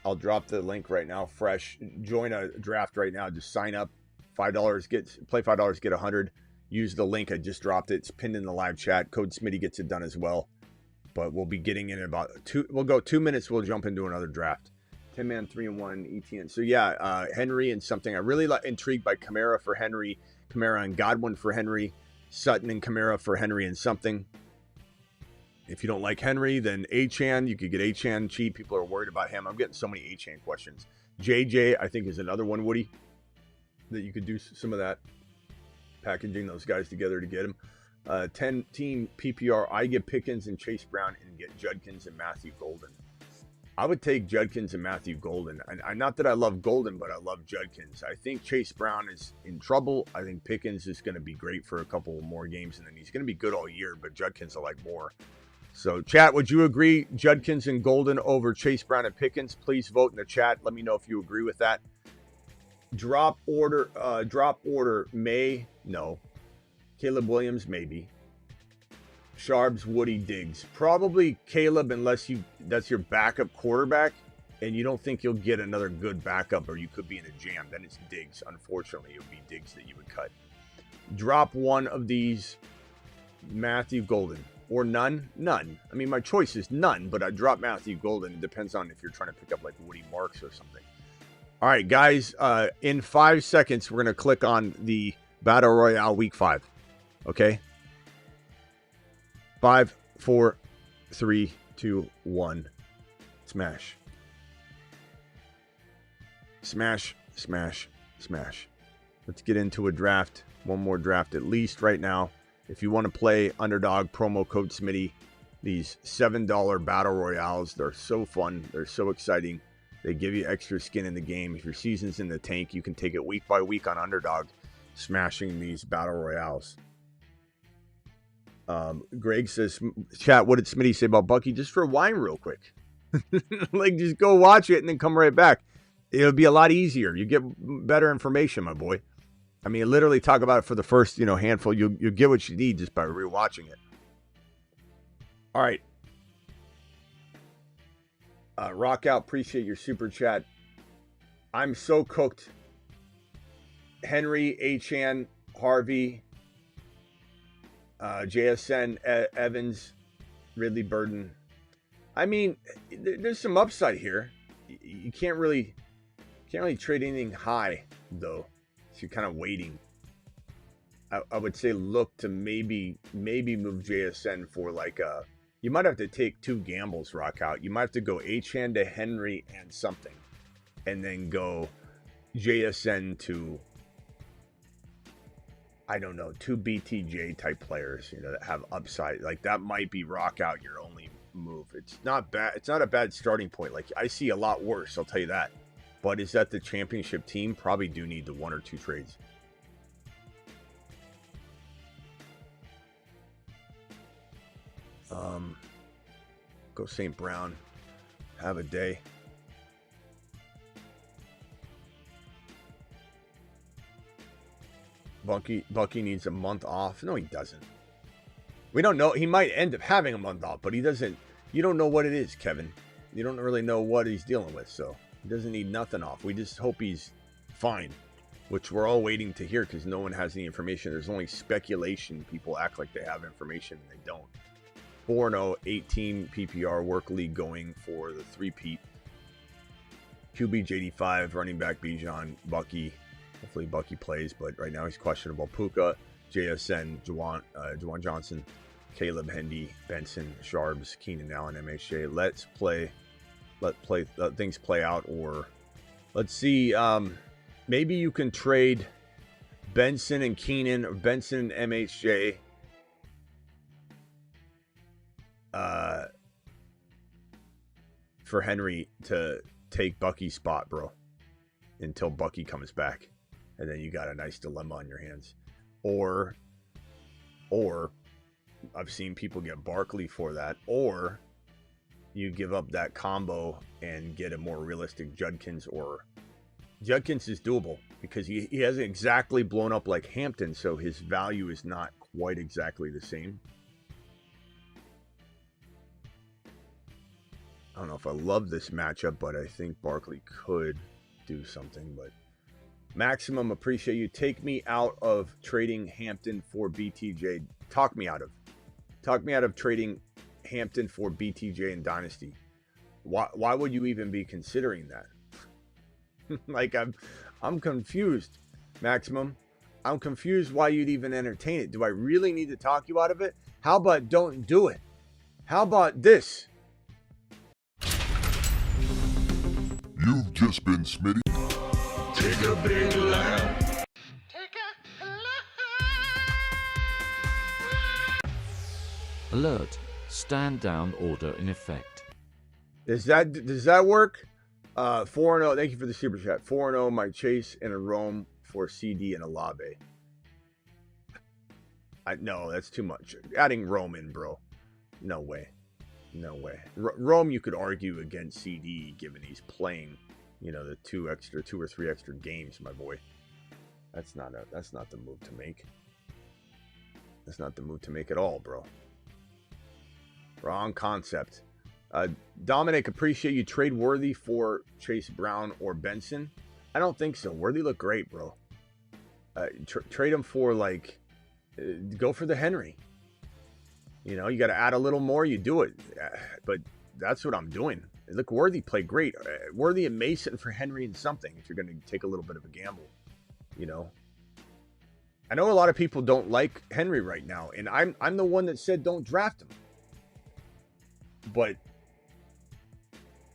I'll drop the link right now, fresh. Join a draft right now. Just sign up. $5 play $5, get 100. Use the link. I just dropped it. It's pinned in the live chat. Code Smitty gets it done as well. But we'll be getting in about 2. We'll go 2 minutes. We'll jump into another draft. 10-man, 3-1 ETN. So yeah, Henry and something. I really intrigued by Kamara for Henry, Kamara and Godwin for Henry, Sutton and Kamara for Henry and something. If you don't like Henry, then Achane. You could get Achane cheap. People are worried about him. I'm getting so many Achane questions. JJ, I think, is another one, Woody, that you could do some of that. Packaging those guys together to get him. 10-team PPR, I get Pickens and Chase Brown and get Judkins and Matthew Golden. I would take Judkins and Matthew Golden. Not that I love Golden, but I love Judkins. I think Chase Brown is in trouble. I think Pickens is going to be great for a couple more games, and then he's going to be good all year, but Judkins I like more. So, chat, would you agree Judkins and Golden over Chase Brown and Pickens? Please vote in the chat. Let me know if you agree with that. Drop order, May, no. Caleb Williams, maybe. Sharps, Woody, Diggs. Probably Caleb, unless that's your backup quarterback, and you don't think you'll get another good backup, or you could be in a jam. Then it's Diggs. Unfortunately, it would be Diggs that you would cut. Drop one of these, Matthew Golden. Or none? None. I mean, my choice is none, but I drop Matthew Golden. It depends on if you're trying to pick up like Woody Marks or something. All right, guys, in 5 seconds, we're going to click on the Battle Royale Week 5. Okay? 5, 4, 3, 2, 1. Smash. Smash, smash, smash. Let's get into a draft. One more draft at least right now. If you want to play Underdog, promo code Smitty, these $7 Battle Royales, they're so fun. They're so exciting. They give you extra skin in the game. If your season's in the tank, you can take it week by week on Underdog, smashing these Battle Royales. Greg says, chat, what did Smitty say about Bucky? Just for wine real quick. Like, just go watch it and then come right back. It'll be a lot easier. You get better information, my boy. I mean, literally talk about it for the first, handful. You'll get what you need just by rewatching it. All right. Rock out. Appreciate your super chat. I'm so cooked. Henry, Achane, Harvey, JSN, Evans, Ridley Burden. I mean, there's some upside here. You can't really trade anything high though. So you're kind of waiting. I would say look to maybe move JSN for like you might have to take 2 gambles, Rock out. You might have to go Achane to Henry and something, and then go JSN to, I don't know, 2 BTJ type players, that have upside. Like that might be Rock out your only move. It's not bad. It's not a bad starting point. Like I see a lot worse, I'll tell you that. But is that the championship team? Probably do need the 1 or 2 trades. Go St. Brown. Have a day. Bucky needs a month off. No, he doesn't. We don't know. He might end up having a month off, but he doesn't. You don't know what it is, Kevin. You don't really know what he's dealing with, so he doesn't need nothing off. We just hope he's fine, which we're all waiting to hear because no one has any information. There's only speculation. People act like they have information and they don't. 4-0, 18 PPR work league going for the 3-peat. QB JD5, running back Bijan, Bucky. Hopefully Bucky plays, but right now he's questionable. Puka, JSN, Juwan Johnson, Caleb Hendy, Benson, Sharps, Keenan Allen, MHJ. Let things play out, or let's see. Maybe you can trade Benson and Keenan, or Benson and MHJ. For Henry to take Bucky's spot, bro, until Bucky comes back, and then you got a nice dilemma on your hands. Or I've seen people get Barkley for that, or you give up that combo and get a more realistic Judkins. Or Judkins is doable because he hasn't exactly blown up like Hampton, so his value is not quite exactly the same. know if I love this matchup, but I think Barkley could do something. But Maximum, appreciate you. Take me out of trading Hampton for BTJ. Talk me out of trading Hampton for BTJ in Dynasty. Why would you even be considering that? Like, I'm confused, Maximum. I'm confused why you'd even entertain it. Do I really need to talk you out of it? How about don't do it? How about this? You've just been Smitty. Take a big laugh. Alert. Stand down order in effect. Does that work? 4-0. Thank you for the super chat. 4-0, my Chase and a Rome for CD and Olave. No, that's too much. Adding Rome in, bro. No way. No way. Rome, you could argue against CD, given he's playing, the 2 or 3 extra games, my boy. That's not the move to make. That's not the move to make at all, bro. Wrong concept. Dominic, appreciate you. Trade Worthy for Chase Brown or Benson. I don't think so. Worthy looked great, bro. Trade him for, go for the Henry. You got to add a little more, you do it. But that's what I'm doing. Look, Worthy played great. Worthy and Mason for Henry and something, if you're going to take a little bit of a gamble. I know a lot of people don't like Henry right now, and I'm the one that said don't draft him. But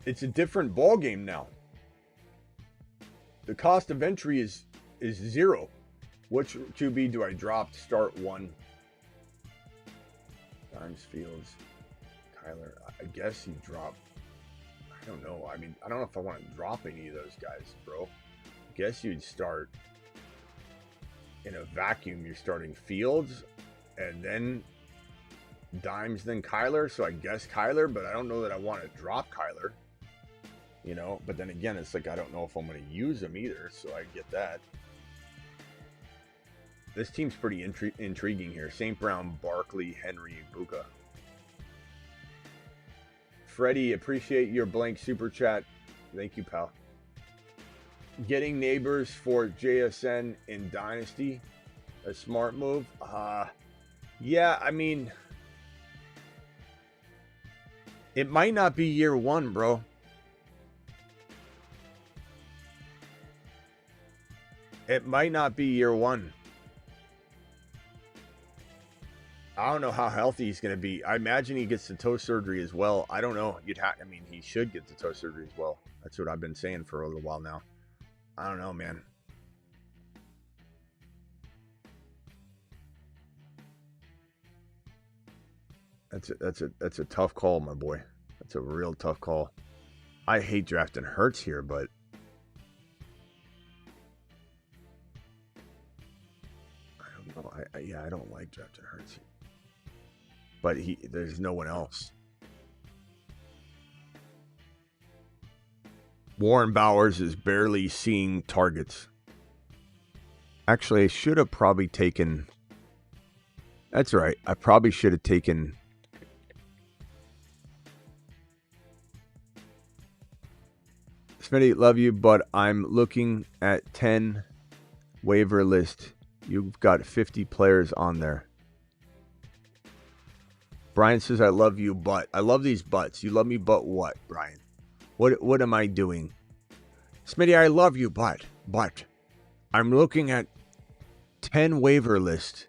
it's a different ball game now. The cost of entry is 0. Which QB do I drop to start 1? Dimes, Fields, Kyler. I guess you drop. I don't know. I mean, I don't know if I want to drop any of those guys, bro. I guess you'd start in a vacuum. You're starting Fields and then Dimes, then Kyler. So I guess Kyler, but I don't know that I want to drop Kyler. But then again, it's like I don't know if I'm going to use him either. So I get that. This team's pretty intriguing here. St. Brown, Barkley, Henry, Buka. Freddie, appreciate your blank super chat. Thank you, pal. Getting Neighbors for JSN in Dynasty. A smart move. Yeah, I mean, it might not be year 1, bro. It might not be year 1. I don't know how healthy he's going to be. I imagine he gets the toe surgery as well. I don't know. He should get the toe surgery as well. That's what I've been saying for a little while now. I don't know, man. That's a tough call, my boy. That's a real tough call. I hate drafting Hurts here, but I don't know. I don't like drafting Hurts here. But there's no one else. Warren Bowers is barely seeing targets. Actually, I should have probably taken... That's right. I probably should have taken... Smitty, love you, but I'm looking at 10 waiver list. You've got 50 players on there. Brian says, I love you, but. I love these buts. You love me, but what, Brian? What am I doing? Smitty, I love you, but. I'm looking at 10 waiver list.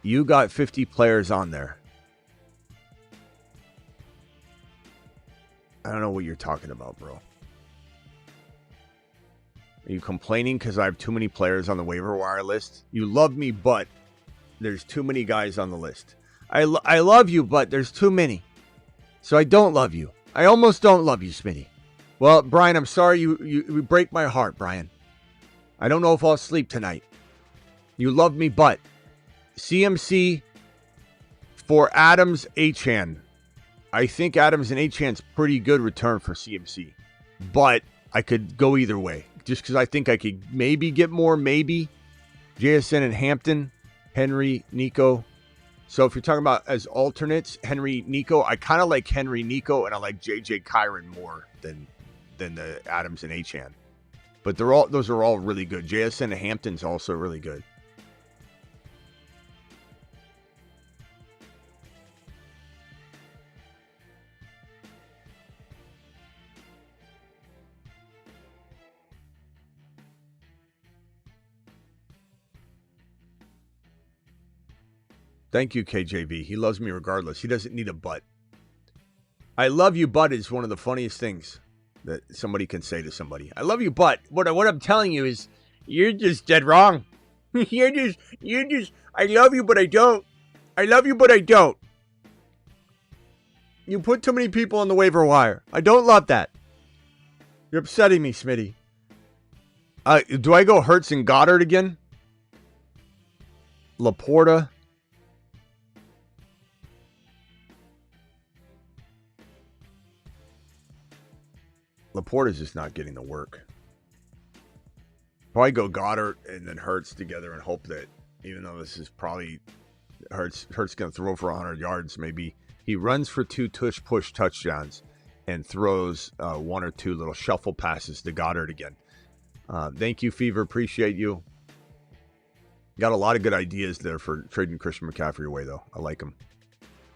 You got 50 players on there. I don't know what you're talking about, bro. Are you complaining because I have too many players on the waiver wire list? You love me, but there's too many guys on the list. I love you, but there's too many. So I don't love you. I almost don't love you, Smitty. Well, Brian, I'm sorry. You break my heart, Brian. I don't know if I'll sleep tonight. You love me, but CMC for Adams, Achane. I think Adams and Achane's pretty good return for CMC. But I could go either way. Just because I think I could maybe get more, maybe. JSN and Hampton, Henry, Nico, So if you're talking about as alternates, Henry, Nico, I kind of like Henry, Nico, and I like JJ Kyron more than the Adams and Achane. But those are all really good. JSN Hampton's also really good. Thank you, KJV. He loves me regardless. He doesn't need a butt. I love you, butt is one of the funniest things that somebody can say to somebody. I love you, butt. What I'm telling you is you're just dead wrong. you're just, I love you, but I don't. I love you, but I don't. You put too many people on the waiver wire. I don't love that. You're upsetting me, Smitty. Do I go Hurts and Goddard again? Laporta. Laporta's just not getting the work. Probably go Goddard and then Hurts together and hope that, even though this is probably Hurts going to throw for 100 yards, maybe he runs for 2 tush-push touchdowns and throws 1 or 2 little shuffle passes to Goddard again. Thank you, Fever. Appreciate you. Got a lot of good ideas there for trading Christian McCaffrey away, though. I like him.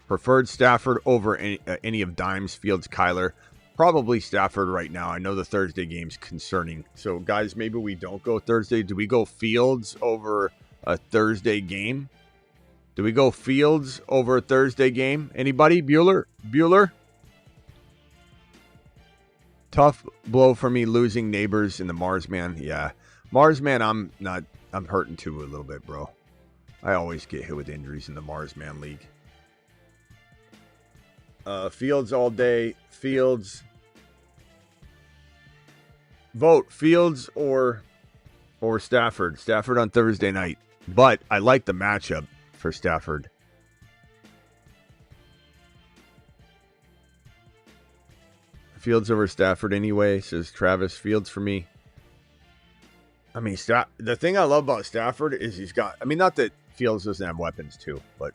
Preferred Stafford over any of Dimes, Fields, Kyler. Probably Stafford right now. I know the Thursday game's concerning. So, guys, maybe we don't go Thursday. Do we go Fields over a Thursday game? Do we go Fields over a Thursday game? Anybody? Bueller? Tough blow for me losing Neighbors in the Marsman. Yeah. Marsman, I'm hurting too a little bit, bro. I always get hit with injuries in the Marsman League. Fields all day. Fields. Vote Fields or Stafford. Stafford on Thursday night. But I like the matchup for Stafford. Fields over Stafford anyway, says Travis. Fields for me. I mean, the thing I love about Stafford is he's got, I mean, not that Fields doesn't have weapons too, but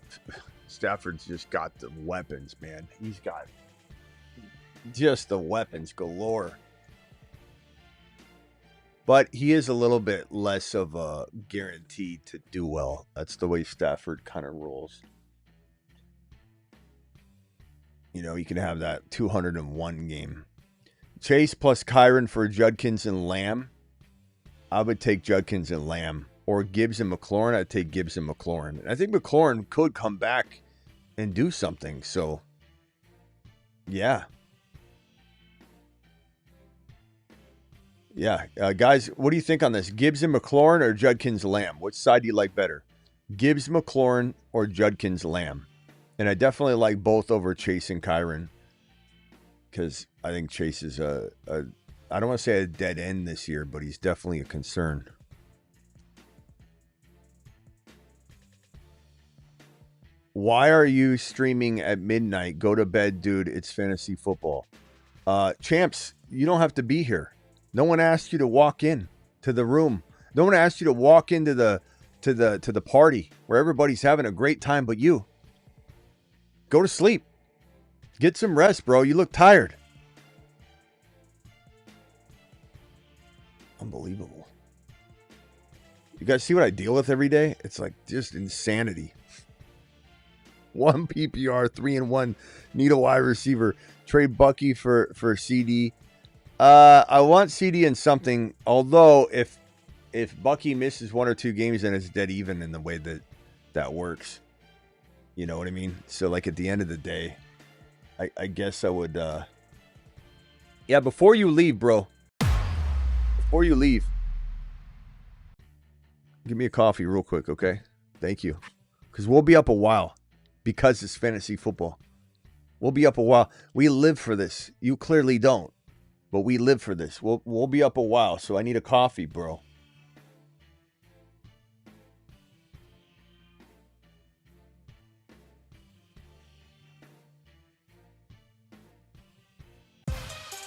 Stafford's just got the weapons, man. He's got just the weapons galore. But he is a little bit less of a guarantee to do well. That's the way Stafford kind of rolls. You know, you can have that 201 game. Chase plus Kyron for Judkins and Lamb. I would take Judkins and Lamb. Or Gibbs and McLaurin. I'd take Gibbs and McLaurin. I think McLaurin could come back and do something. So, yeah. Yeah. Guys, what do you think on this? Gibbs and McLaurin or Judkins Lamb? Which side do you like better? Gibbs McLaurin or Judkins Lamb? And I definitely like both over Chase and Kyron. Because I think Chase is I don't want to say a dead end this year, but he's definitely a concern. Why are you streaming at midnight? Go to bed, dude. It's fantasy football. Champs, you don't have to be here. No one asked you to walk in to the room. No one asked you to walk into the party where everybody's having a great time but you. Go to sleep. Get some rest, bro. You look tired. Unbelievable. You guys see what I deal with every day? It's like just insanity. 1 PPR, 3-1. Need a wide receiver. Trade Bucky for CD. I want CD in something. Although if Bucky misses 1 or 2 games, then it's dead even in the way that works. You know what I mean? So like at the end of the day, I guess I would. Yeah, before you leave, bro. Before you leave, give me a coffee real quick, okay? Thank you. Because we'll be up a while. Because it's fantasy football. We'll be up a while. We live for this. You clearly don't. But we live for this. We'll be up a while, so I need a coffee, bro.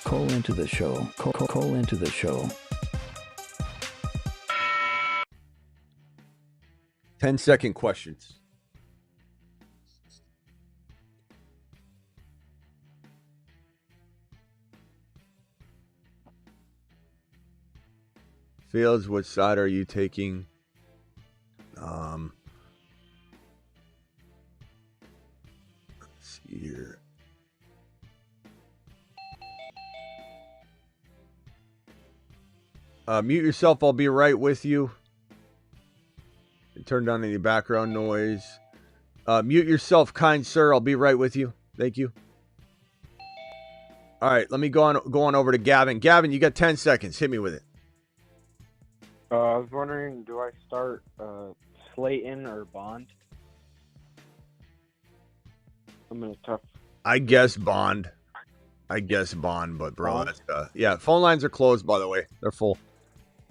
Call into the show. Call into the show. 10-second questions. Fields, which side are you taking? Let's see here. Mute yourself. I'll be right with you. Turn down any background noise. Mute yourself, kind sir. I'll be right with you. Thank you. All right, let me go on over to Gavin. Gavin, you got 10 seconds. Hit me with it. I was wondering, do I start Slayton or Bond? I'm in a tough. I guess Bond, but bro, that's yeah. Phone lines are closed, by the way. They're full.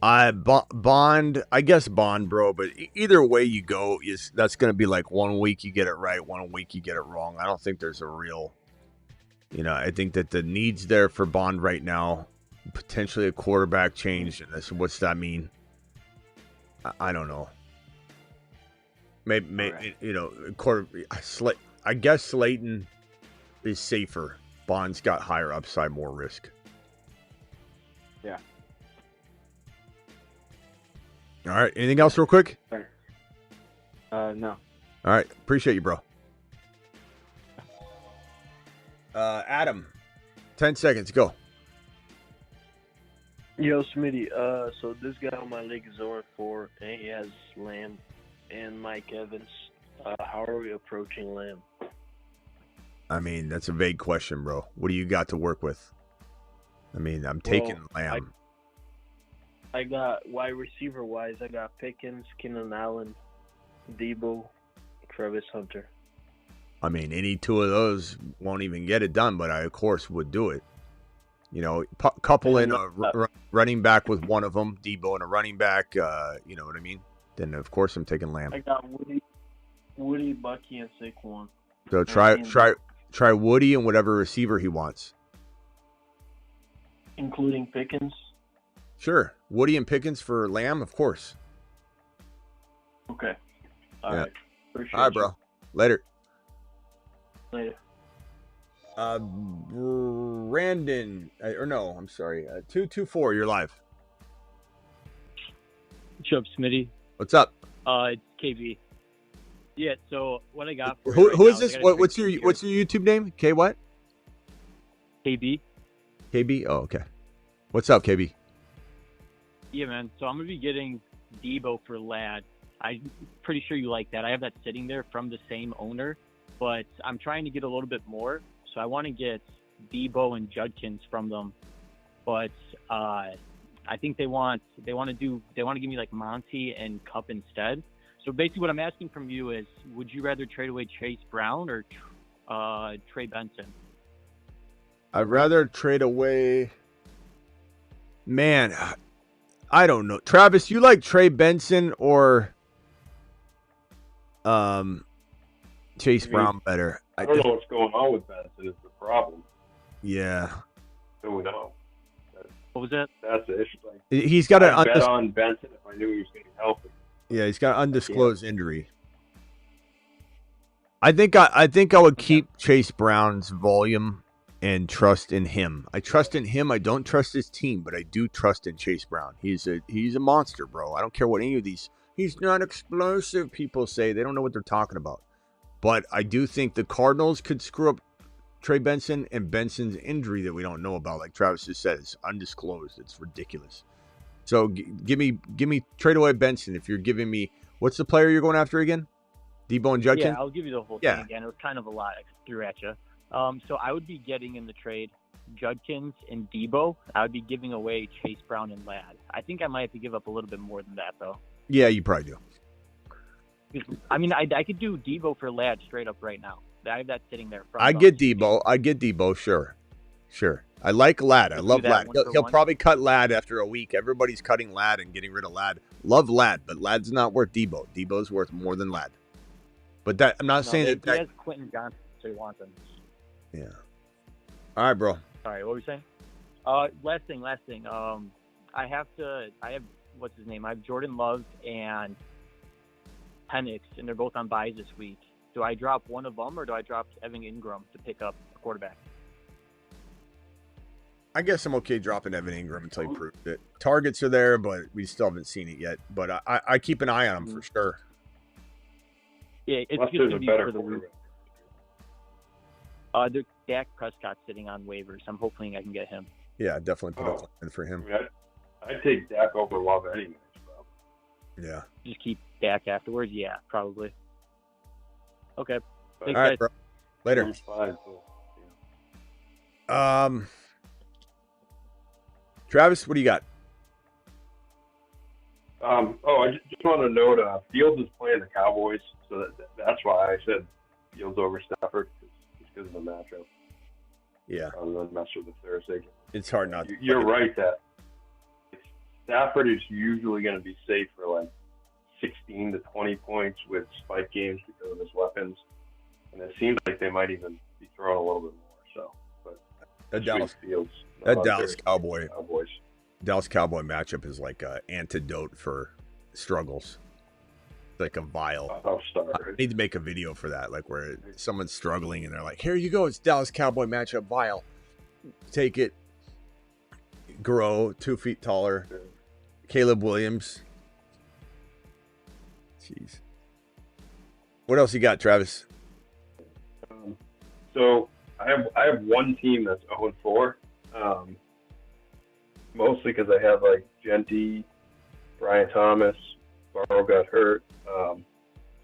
Bond, I guess Bond, bro. But either way you go, that's going to be like 1 week you get it right, 1 week you get it wrong. I don't think there's a real, I think that the need's there for Bond right now. Potentially a quarterback change. And what's that mean? I don't know. Maybe right. I guess Slayton is safer. Bond's got higher upside, more risk. Yeah. All right. Anything else real quick? No. All right. Appreciate you, bro. Adam, 10 seconds. Go. Yo, Smitty. So this guy on my league is 0-4, and he has Lamb and Mike Evans. How are we approaching Lamb? I mean, that's a vague question, bro. What do you got to work with? I mean, I'm taking Lamb. I got wide receiver wise. I got Pickens, Keenan Allen, Debo, Travis Hunter. I mean, any two of those won't even get it done, but I of course would do it. Couple in a running back with one of them, Debo and a running back. You know what I mean? Then of course I'm taking Lamb. I got Woody, Bucky, and Saquon. So try Woody and whatever receiver he wants, including Pickens. Sure, Woody and Pickens for Lamb, of course. Okay. All right. Appreciate All right, bro. Later. Brandon, I'm sorry. 224, you're live. What's up, Smitty? What's up? It's KB. Yeah. So what I got? For who is this? What's your YouTube name? K what? KB. KB. Oh, okay. What's up, KB? Yeah, man. So I'm gonna be getting Debo for Ladd. I'm pretty sure you like that. I have that sitting there from the same owner, but I'm trying to get a little bit more. So I want to get Debo and Judkins from them, but I think they want to give me like Monty and Cup instead. So basically, what I'm asking from you is, would you rather trade away Chase Brown or Trey Benson? I'd rather trade away. Man, I don't know. Travis, you like Trey Benson or Chase Brown better? I don't know what's going on with Benson is the problem. Yeah. So we know. What was that? That's the issue. Like, he's got I'd bet on Benson if I knew he was going to be healthy. Yeah, he's got an undisclosed injury. I think I would keep Chase Brown's volume and trust in him. I trust in him. I don't trust his team, but I do trust in Chase Brown. He's a monster, bro. I don't care what any of these. He's not explosive. People say they don't know what they're talking about. But I do think the Cardinals could screw up Trey Benson, and Benson's injury that we don't know about, like Travis just said, is undisclosed. It's ridiculous. So give me trade away Benson if you're giving me. What's the player you're going after again? Debo and Judkins? Yeah, I'll give you the whole thing again. It was kind of a lot I threw at you. So I would be getting in the trade Judkins and Debo. I would be giving away Chase Brown and Ladd. I think I might have to give up a little bit more than that, though. Yeah, you probably do. I mean, I could do Debo for Ladd straight up right now. I have that sitting there. I get Debo. Sure. I like Ladd. I love Ladd. He'll probably cut Ladd after a week. Everybody's cutting Ladd and getting rid of Ladd. Love Ladd, but Ladd's not worth Debo. Debo's worth more than Ladd. But that I'm not saying that. He has Quentin Johnson, so he wants him. Yeah. All right, bro. Sorry, what were you saying? Last thing. I have what's his name? I have Jordan Love and Penix, and they're both on buys this week. Do I drop one of them, or do I drop Evan Ingram to pick up a quarterback? I guess I'm okay dropping Evan Ingram until he proves it. Targets are there, but we still haven't seen it yet. But I keep an eye on him for sure. Yeah, it's Unless just there's going a to be better for the week. Dak Prescott's sitting on waivers. I'm hoping I can get him. Yeah, definitely put a plan for I him. mean, I'd take Dak over Love anyways, bro. Yeah. Just keep Dak afterwards? Yeah, probably. Okay. But, Thanks, All right, guys. bro. Later. I'm fine, so, Travis, what do you got? I just want to note, Fields is playing the Cowboys, so that's why I said Fields over Stafford, just because of the matchup. Yeah. I'm going to mess with the Thursday. It's hard not to. You're right that Stafford is usually going to be safe for like 16 to 20 points with spike games because of his weapons, and it seems like they might even be throwing a little bit more. So, but That Dallas Fields, Dallas Cowboy matchup is like an antidote for struggles. It's like a vial. I need to make a video for that, like where someone's struggling and they're like, "Here you go, it's Dallas Cowboy matchup vial. Take it, grow 2 feet taller." Caleb Williams. Jeez. What else you got, Travis? So I have one team that's 0-4, mostly because I have like Genty, Brian Thomas, Barrow got hurt. So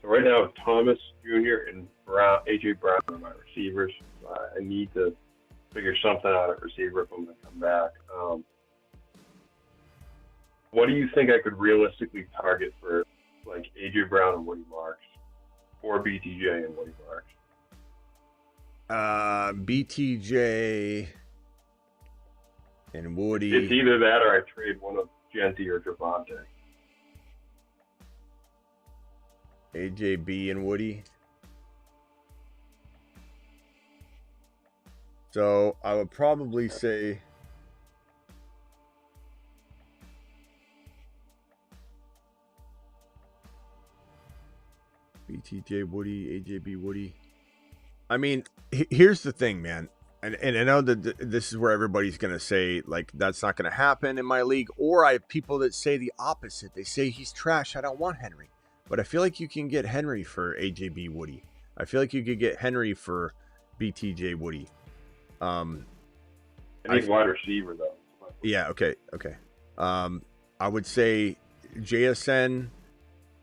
right now Thomas Jr. and AJ Brown are my receivers. I need to figure something out at receiver if I'm going to come back. What do you think I could realistically target for like AJ Brown and Woody Marks, or BTJ and Woody Marks? BTJ and Woody. It's either that or I trade one of Genty or Javante. AJB and Woody. So I would probably say BTJ Woody, AJB Woody. I mean, here's the thing, man. And I know that this is where everybody's going to say, like, that's not going to happen in my league. Or I have people that say the opposite. They say he's trash. I don't want Henry. But I feel like you can get Henry for AJB Woody. I feel like you could get Henry for BTJ Woody. I need wide receiver, though. Yeah, okay. I would say JSN.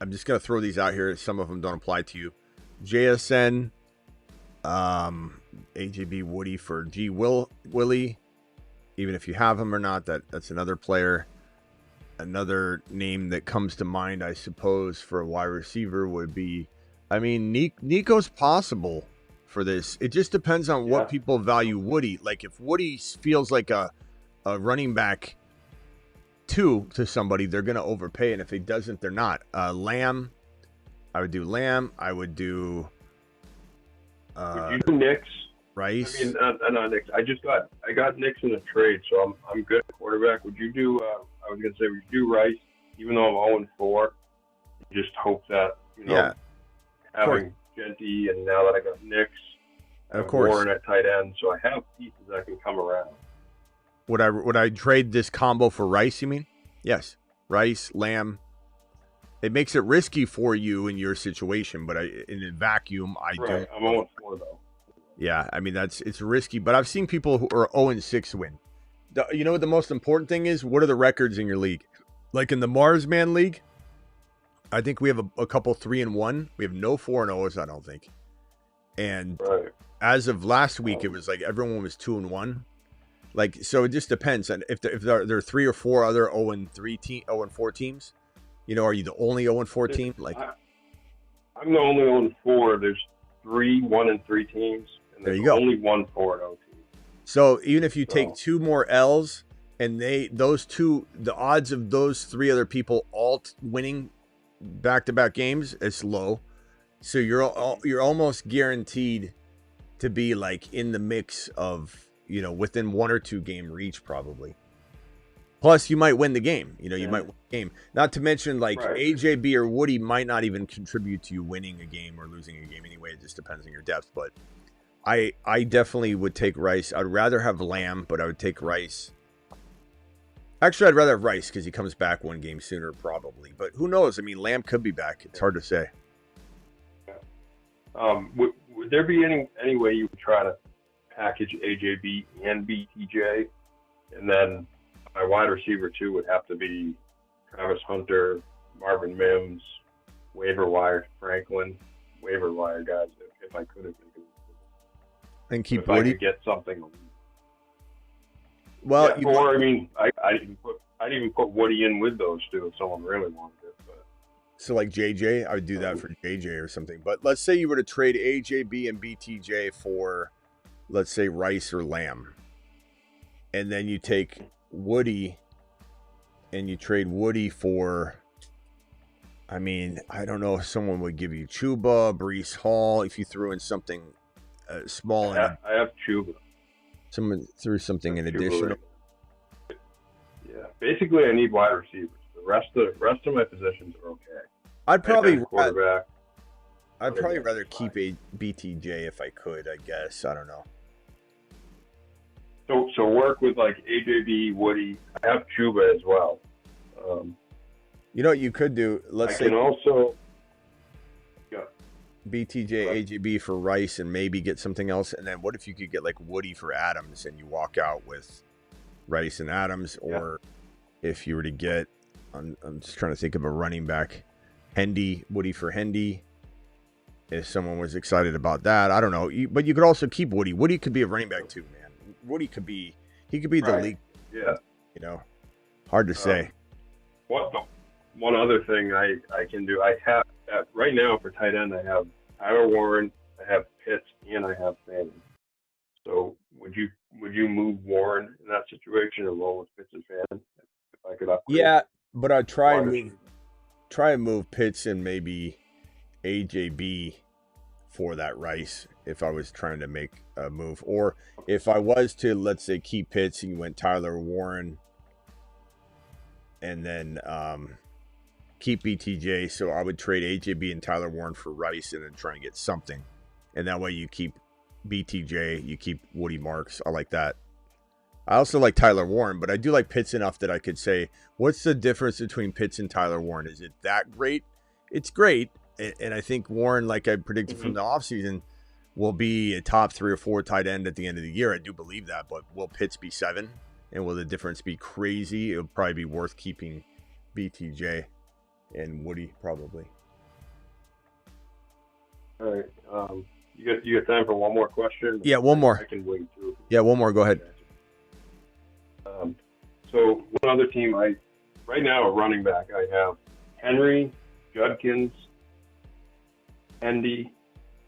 I'm just going to throw these out here. Some of them don't apply to you. JSN, AJB Woody for Willie. Even if you have him or not, that's another player. Another name that comes to mind, I suppose, for a wide receiver would be, I mean, Nico's possible for this. It just depends on what people value Woody. Like if Woody feels like a running back 2 to somebody, they're going to overpay. And if he doesn't, they're not. Lamb, I would do Lamb. I would do... would you do Knicks? Rice? I mean, not Knicks. I got Knicks in a trade, so I'm good at quarterback. Would you do, I was going to say, would you do Rice, even though I'm 0-4? Just hope that, having Genty and now that I got Knicks, of course, Warren at tight end, so I have pieces that can come around. Would I trade this combo for Rice, you mean? Yes. Rice, Lamb. It makes it risky for you in your situation, but in a vacuum, I don't. I'm 0-4 though. Yeah, I mean it's risky, but I've seen people who are 0-6 win. You know what the most important thing is? What are the records in your league? Like in the Marsman League, I think we have a couple 3-1. We have no 4-0s, I don't think. And as of last week, it was like everyone was 2-1. Like, so it just depends. And if there are 3 or 4 other 0-4 teams, are you the only 0-4 team? Like, I'm the only 0-4. There's 3 1-3 teams, and there you go. Only 1 4-0 team. So even if you take 2 more L's, and those two, the odds of those 3 other people all winning back-to-back games, it's low. So you're almost guaranteed to be like in the mix of, within 1 or 2 game reach probably. Plus you might win the game. You might win the game. Not to mention like AJB or Woody might not even contribute to you winning a game or losing a game anyway. It just depends on your depth. But I definitely would take Rice. I'd rather have Lamb, but I would take Rice. Actually, I'd rather have Rice because he comes back one game sooner, probably. But who knows? I mean, Lamb could be back. It's hard to say. Would there be any way you would try to package AJB and BTJ, and then my wide receiver too would have to be Travis Hunter, Marvin Mims, waiver wire Franklin, waiver wire guys if I could have. And keep if Woody. I could get something. Well, yeah, or I mean, I'd even put Woody in with those two if someone really wanted it. But so like JJ, I would do that for JJ or something. But let's say you were to trade AJB and BTJ for, let's say, Rice or Lamb, and then you take Woody and you trade Woody for, I mean, I don't know if someone would give you Chuba, Brees Hall, if you threw in something small. I have Chuba. Someone threw something in addition. Yeah, basically I need wide receivers. The rest of my positions are okay. I'd probably quarterback. I'd probably rather keep a BTJ if I could. I guess I don't know. So work with like AJB, Woody. I have Chuba as well. You know what you could do? Let's say also BTJ, AJB for Rice, and maybe get something else. And then what if you could get like Woody for Adams, and you walk out with Rice and Adams? Or if you were to get, I'm just trying to think of a running back, Hendy, Woody for Hendy. If someone was excited about that, I don't know. But you could also keep Woody. Woody could be a running back too, man. Woody could be the league. Yeah. You know, hard to say. One other thing I can do, I have right now for tight end, I have Tyler Warren, I have Pitts, and I have Fanning. So would you move Warren in that situation and roll with Pitts and Fanning if I could upgrade? Yeah, but I'd try and move Pitts and maybe AJB for that Rice if I was trying to make a move. Or if I was to, let's say, keep Pitts and you went Tyler Warren and then keep BTJ. So I would trade AJB and Tyler Warren for Rice and then try and get something. And that way you keep BTJ, you keep Woody Marks. I like that. I also like Tyler Warren, but I do like Pitts enough that I could say, what's the difference between Pitts and Tyler Warren? Is it that great? It's great. And I think Warren, like I predicted from the offseason, will be a top 3 or 4 tight end at the end of the year. I do believe that, but will Pitts be 7? And will the difference be crazy? It'll probably be worth keeping BTJ and Woody probably. All right. You got time for one more question? Yeah, one more. I can wait too. Yeah, one more. Go ahead. So one other team, right now a running back, I have Henry, Judkins, Hendy,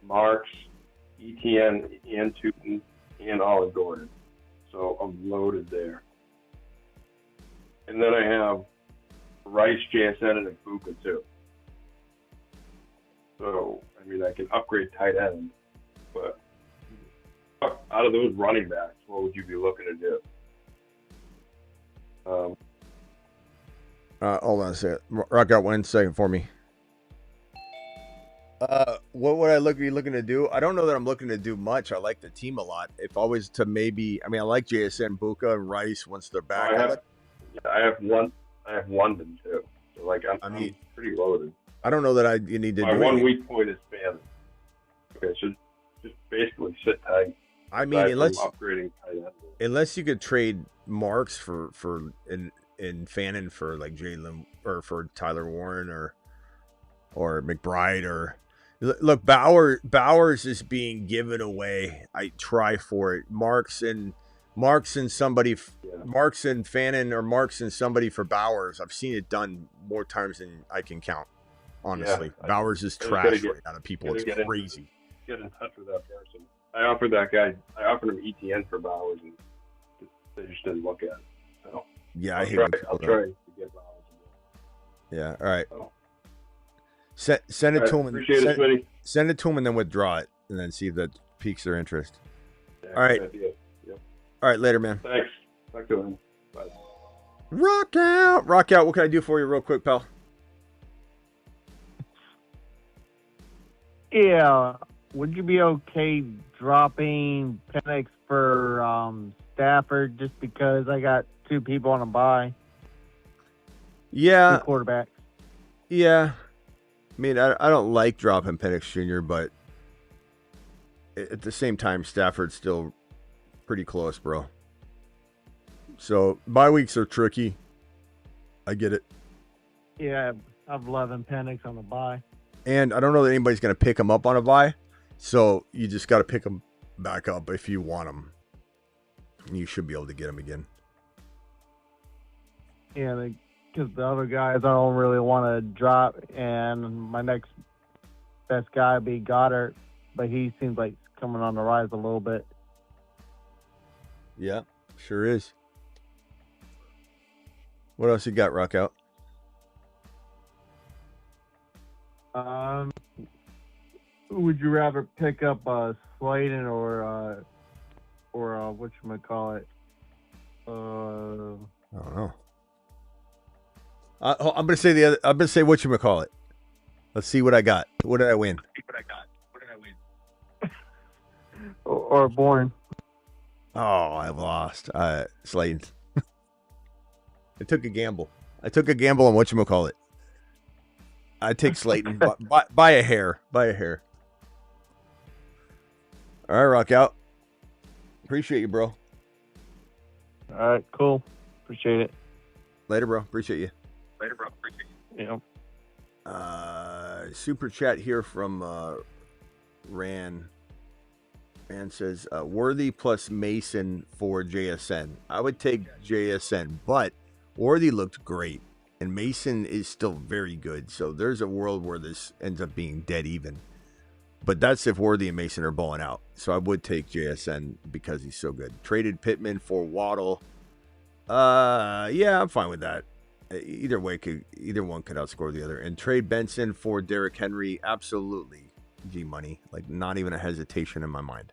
Marks, ETN, Ian Tootin, and Olive Gordon. So I'm loaded there. And then I have Rice, JSN, and Ibuka too. So, I mean, I can upgrade tight end, but out of those running backs, what would you be looking to do? Hold on a second. Rock out 1 second for me. What would I be looking to do? I don't know that I'm looking to do much. I like the team a lot. If I was to maybe, I mean, I like JSN, Buka, and Rice once they're back. I have London too. So like I'm pretty loaded. I don't know that you need to. My do 1 weak point is Fanning. Okay, so just basically sit tight. I mean, upgrading tight end. Unless you could trade Marks for in Fannin for like Jalen or for Tyler Warren or McBride or look, Bowers is being given away. I try for it. Marks and somebody, Marks and Fannin or Marks and somebody for Bowers. I've seen it done more times than I can count. Honestly, Bowers is trash right now to people. It's crazy. Get in touch with that person. I offered that guy. I offered him ETN for Bowers, and they just didn't look at it. So yeah, I'll try to get Bowers. Yeah. All right. Send it to him. Appreciate it, Smitty. Send it to him and then withdraw it, and then see if that piques their interest. Yeah, all right. Yep. All right. Later, man. Thanks. Talk to him. Bye. Rock out. Rock out. What can I do for you, real quick, pal? Yeah. would you be okay dropping Penix for Stafford just because I got 2 people on a bye? Yeah. 2 quarterbacks. Yeah. I mean, I don't like dropping Penix Jr., but at the same time, Stafford's still pretty close, bro. So bye weeks are tricky. I get it. Yeah, I've 11 Penix on a bye. And I don't know that anybody's going to pick him up on a bye. So you just got to pick him back up if you want him. You should be able to get him again. Yeah, because the other guys I don't really want to drop. And my next best guy would be Goddard. But he seems like he's coming on the rise a little bit. Yeah, sure is. What else you got, Rock Out? Would you rather pick up Slayton or whatchamacallit? I don't know. I'm gonna say I'm gonna say whatchamacallit. Let's see what I got. What did I win? Or Bourne. Oh, I lost. Slayton. I took a gamble. on whatchamacallit. I take Slayton by a hair. By a hair. All right, Rock Out. Appreciate you, bro. All right, cool. Appreciate it. Later, bro. Appreciate you. Yeah. Super chat here from Ran. Ran says, Worthy plus Mason for JSN. I would take JSN, but Worthy looked great, and Mason is still very good. So there's a world where this ends up being dead even. But that's if Worthy and Mason are balling out. So I would take JSN because he's so good. Traded Pittman for Waddle. Yeah, I'm fine with that. Either one could outscore the other. And trade Benson for Derrick Henry. Absolutely. G-money. Like, not even a hesitation in my mind.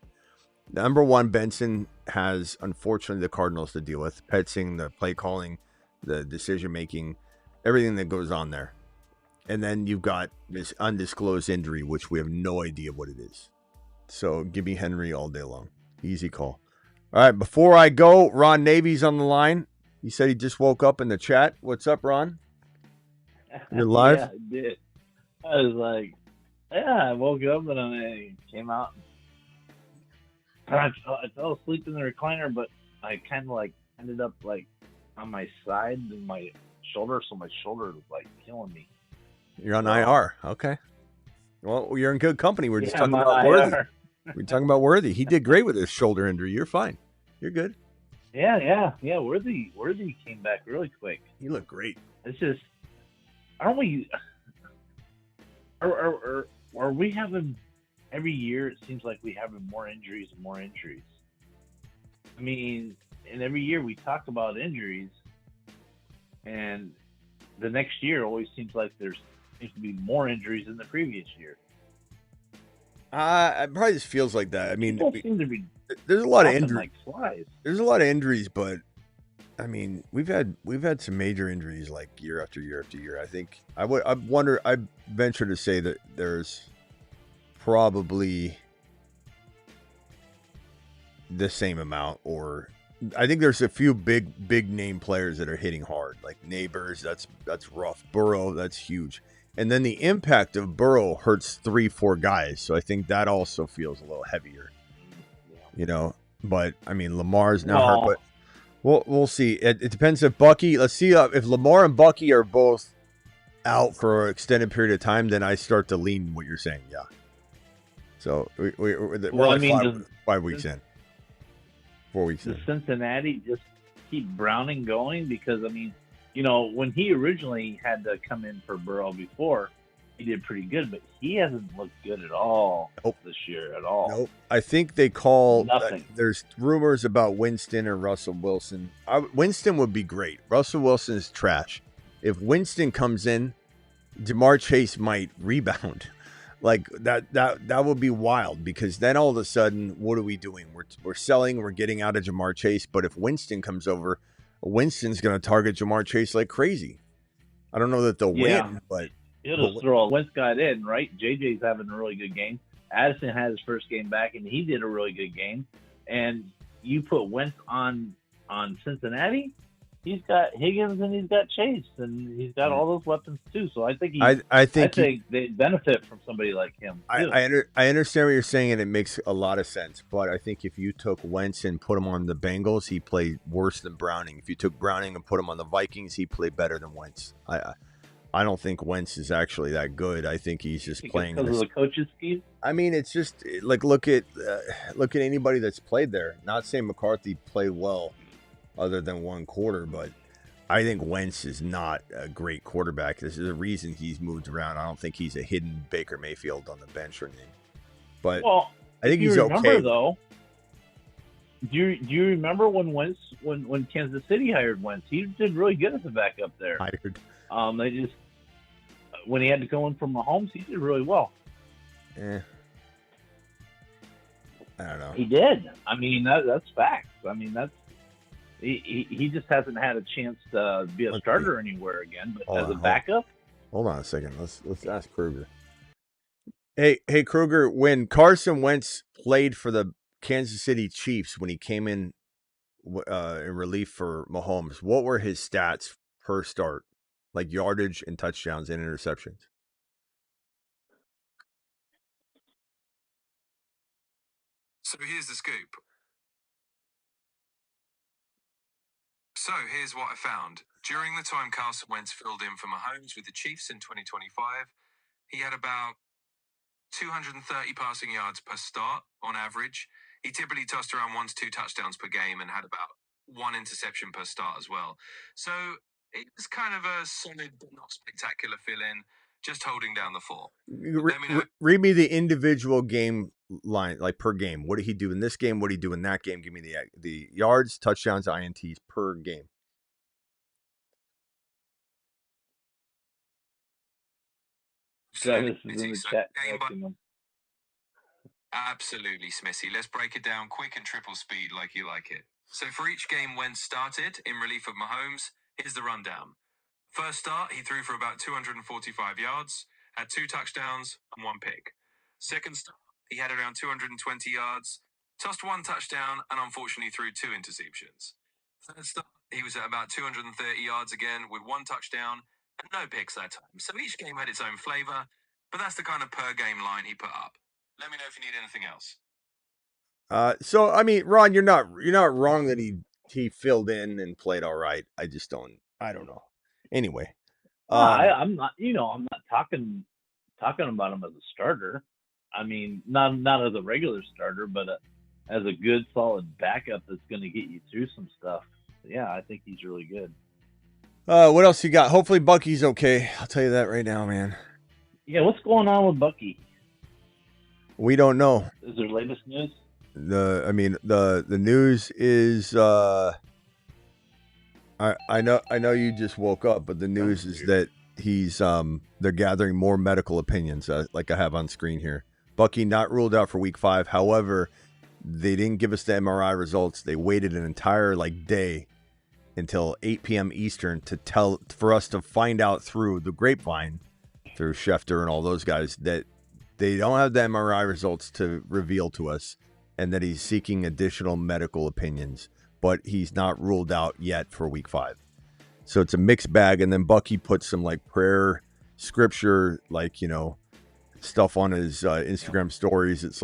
Number one, Benson has, unfortunately, the Cardinals to deal with. Petzing, the play calling, the decision-making, everything that goes on there. And then you've got this undisclosed injury, which we have no idea what it is. So give me Henry all day long. Easy call. All right, before I go, Ron Navy's on the line. He said he just woke up in the chat. What's up, Ron? You're live? Yeah, I did. I was like, yeah, I woke up and I came out. I fell asleep in the recliner, but I kind of like ended up like on my side and my shoulder, so my shoulder was like killing me. You're on IR. Okay. Well, you're in good company. We're just talking about Worthy. We're talking about Worthy. He did great with his shoulder injury. You're fine. You're good. Yeah. Worthy came back really quick. He looked great. It's just, aren't we? Are we having every year? It seems like we having more injuries and more injuries. I mean, and every year we talk about injuries, and the next year always seems like there seems to be more injuries than the previous year. It probably just feels like that. I mean, seem to be there's a lot of injuries. like flies. There's a lot of injuries, but I mean, we've had some major injuries like year after year after year. I think I venture to say that there's probably the same amount, or I think there's a few big name players that are hitting hard, like Neighbors. That's rough. Burrow, that's huge. And then the impact of Burrow hurts 3-4 guys. So I think that also feels a little heavier, but I mean, Lamar's now hurt, but we'll see. It depends if Bucky, let's see if Lamar and Bucky are both out for an extended period of time, then I start to lean what you're saying. Yeah. So we're like 5 weeks in. 4 weeks in. Does Cincinnati just keep Browning going? Because, I mean, when he originally had to come in for Burrow before, he did pretty good, but he hasn't looked good at all this year at all. Nope. I think they call nothing. There's rumors about Winston or Russell Wilson. Winston would be great. Russell Wilson is trash. If Winston comes in, Jamar Chase might rebound. Like that would be wild, because then all of a sudden, what are we doing? We're selling, we're getting out of Jamar Chase. But if Winston comes over, Winston's going to target Jamar Chase like crazy. I don't know that they'll win, but it'll throw. Wentz got in, right? JJ's having a really good game. Addison had his first game back, and he did a really good game. And you put Wentz on Cincinnati, he's got Higgins and he's got Chase and he's got all those weapons too. So I think I think they benefit from somebody like him too. I understand what you're saying, and it makes a lot of sense. But I think if you took Wentz and put him on the Bengals, he played worse than Browning. If you took Browning and put him on the Vikings, he played better than Wentz. I don't think Wentz is actually that good. I think he's just playing because of the coach's scheme. I mean, it's just like look at anybody that's played there. Not saying McCarthy played well, other than one quarter, but I think Wentz is not a great quarterback. This is the reason he's moved around. I don't think he's a hidden Baker Mayfield on the bench or anything. But I think he's okay. Though, do you remember when Kansas City hired Wentz? He did really good as a backup there. They just when he had to go in from Mahomes, he did really well. I don't know. He did. I mean, that's facts. I mean, that's he just hasn't had a chance to be a starter anywhere again. But as a backup, hold on a second. Let's ask Krueger. Hey, Krueger. When Carson Wentz played for the Kansas City Chiefs, when he came in relief for Mahomes, what were his stats per start? Like yardage and touchdowns and interceptions. So here's the scoop. So here's what I found. During the time Carson Wentz filled in for Mahomes with the Chiefs in 2025, he had about 230 passing yards per start on average. He typically tossed around 1 to 2 touchdowns per game and had about 1 interception per start as well. So it was kind of a solid but not spectacular fill-in, just holding down the fort. Read me the individual game line, like per game. What did he do in this game? What did he do in that game? Give me the yards, touchdowns, INTs per game. Absolutely, Smitty. Let's break it down quick and triple speed like you like it. So for each game Wentz started in relief of Mahomes, here's the rundown. First start, he threw for about 245 yards, had 2 touchdowns and 1 pick. Second start, he had around 220 yards, tossed 1 touchdown, and unfortunately threw 2 interceptions. Third start, he was at about 230 yards again with 1 touchdown and no picks that time. So each game had its own flavor, but that's the kind of per game line he put up. Let me know if you need anything else. So I mean, Ron, you're not wrong that he filled in and played all right. I don't know. Anyway, I'm not. I'm not talking about him as a starter. I mean, not as a regular starter, but as a good, solid backup that's going to get you through some stuff. Yeah, I think he's really good. What else you got? Hopefully Bucky's okay. I'll tell you that right now, man. Yeah, what's going on with Bucky? We don't know. Is there latest news? The news is I know you just woke up, but the news is that he's they're gathering more medical opinions, like I have on screen here. Bucky not ruled out for week 5. However, they didn't give us the MRI results. They waited an entire day until 8 p.m. Eastern for us to find out through the grapevine, through Schefter and all those guys, that they don't have the MRI results to reveal to us, and that he's seeking additional medical opinions, but he's not ruled out yet for week 5. So it's a mixed bag. And then Bucky put some prayer scripture, stuff on his Instagram stories. It's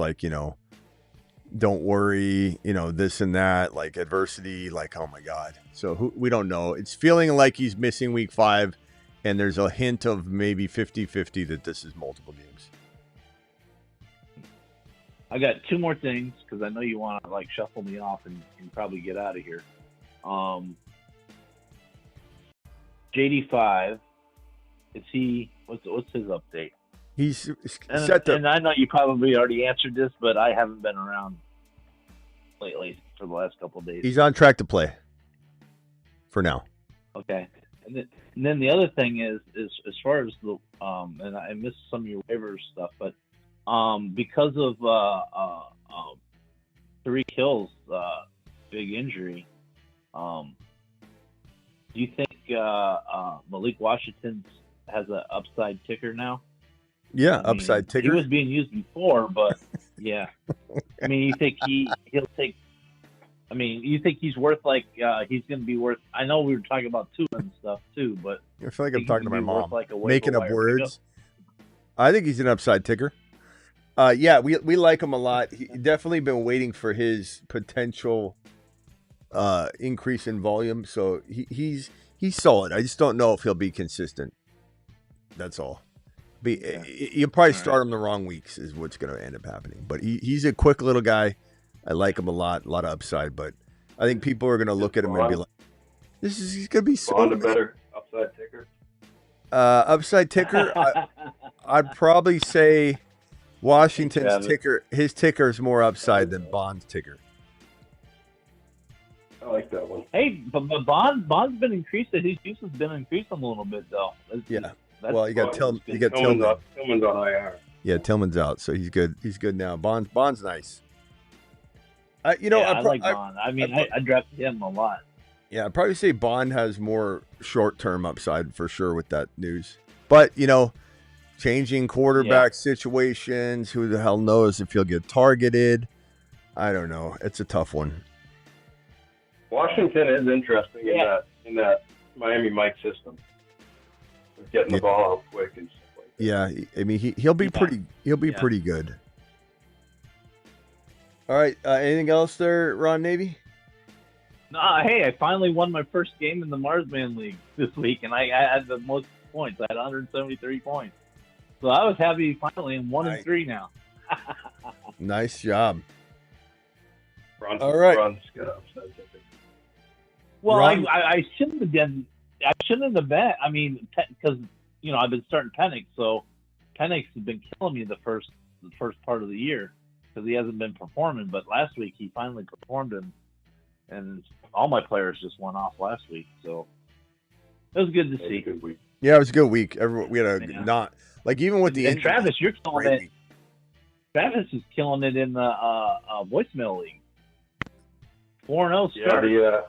don't worry, this and that, adversity, oh my God. So we don't know. It's feeling like he's missing week 5, and there's a hint of maybe 50-50 that this is multiple games. I got 2 more things because I know you want to shuffle me off and probably get out of here. JD5, is he? What's his update? He's set to. And I know you probably already answered this, but I haven't been around lately for the last couple of days. He's on track to play for now. Okay, and then the other thing is as far as the and I missed some of your waiver stuff, but because of Tyreek Hill's big injury, do you think Malik Washington has an upside ticker now? Yeah, I mean, upside he ticker. was being used before, but yeah. I mean, you think he'll take? I mean, you think he's worth like he's going to be worth? I know we were talking about two and stuff too, but I feel like think I'm he talking to can my be worth mom, like a waiver making up wire words. I think he's an upside ticker. Yeah, we like him a lot. He definitely been waiting for his potential increase in volume. So he's solid. I just don't know if he'll be consistent. That's all. You'll probably start him the wrong weeks is what's going to end up happening. But he's a quick little guy. I like him a lot of upside. But I think people are going to look at him and be like, he's going to be so Bond a better upside ticker. Upside ticker. I'd probably say Washington's ticker. His ticker is more upside than Bond's ticker. I like that one. Hey, but Bond's been increased. His use has been increasing a little bit though. Well, you got Tillman. Tillman's on IR. Yeah, Tillman's out, so he's good. He's good now. Bond's nice. I like Bond. I drafted him a lot. Yeah, I'd probably say Bond has more short-term upside for sure with that news. But, changing quarterback situations, who the hell knows if he'll get targeted. I don't know. It's a tough one. Washington is interesting in that Miami Mike system. With getting the ball out quick and stuff like that. Yeah, I mean he'll be pretty good. All right, anything else there, Ron Navy? Hey, I finally won my first game in the Marsman League this week, and I had the most points. I had 173 points. So I was happy finally. I'm 1-3 now. Nice job. Ron's, all right. Ron's got upside ticker. Well, I shouldn't have been. I shouldn't have bet. I mean, because I've been starting Penix, so Penix has been killing me the first part of the year because he hasn't been performing. But last week he finally performed, and all my players just went off last week, so it was good to see. Good week. Yeah, it was a good week. We had even with the and Travis, you're killing it. Week. Travis is killing it in the voicemail league. 4-0 start. Yeah,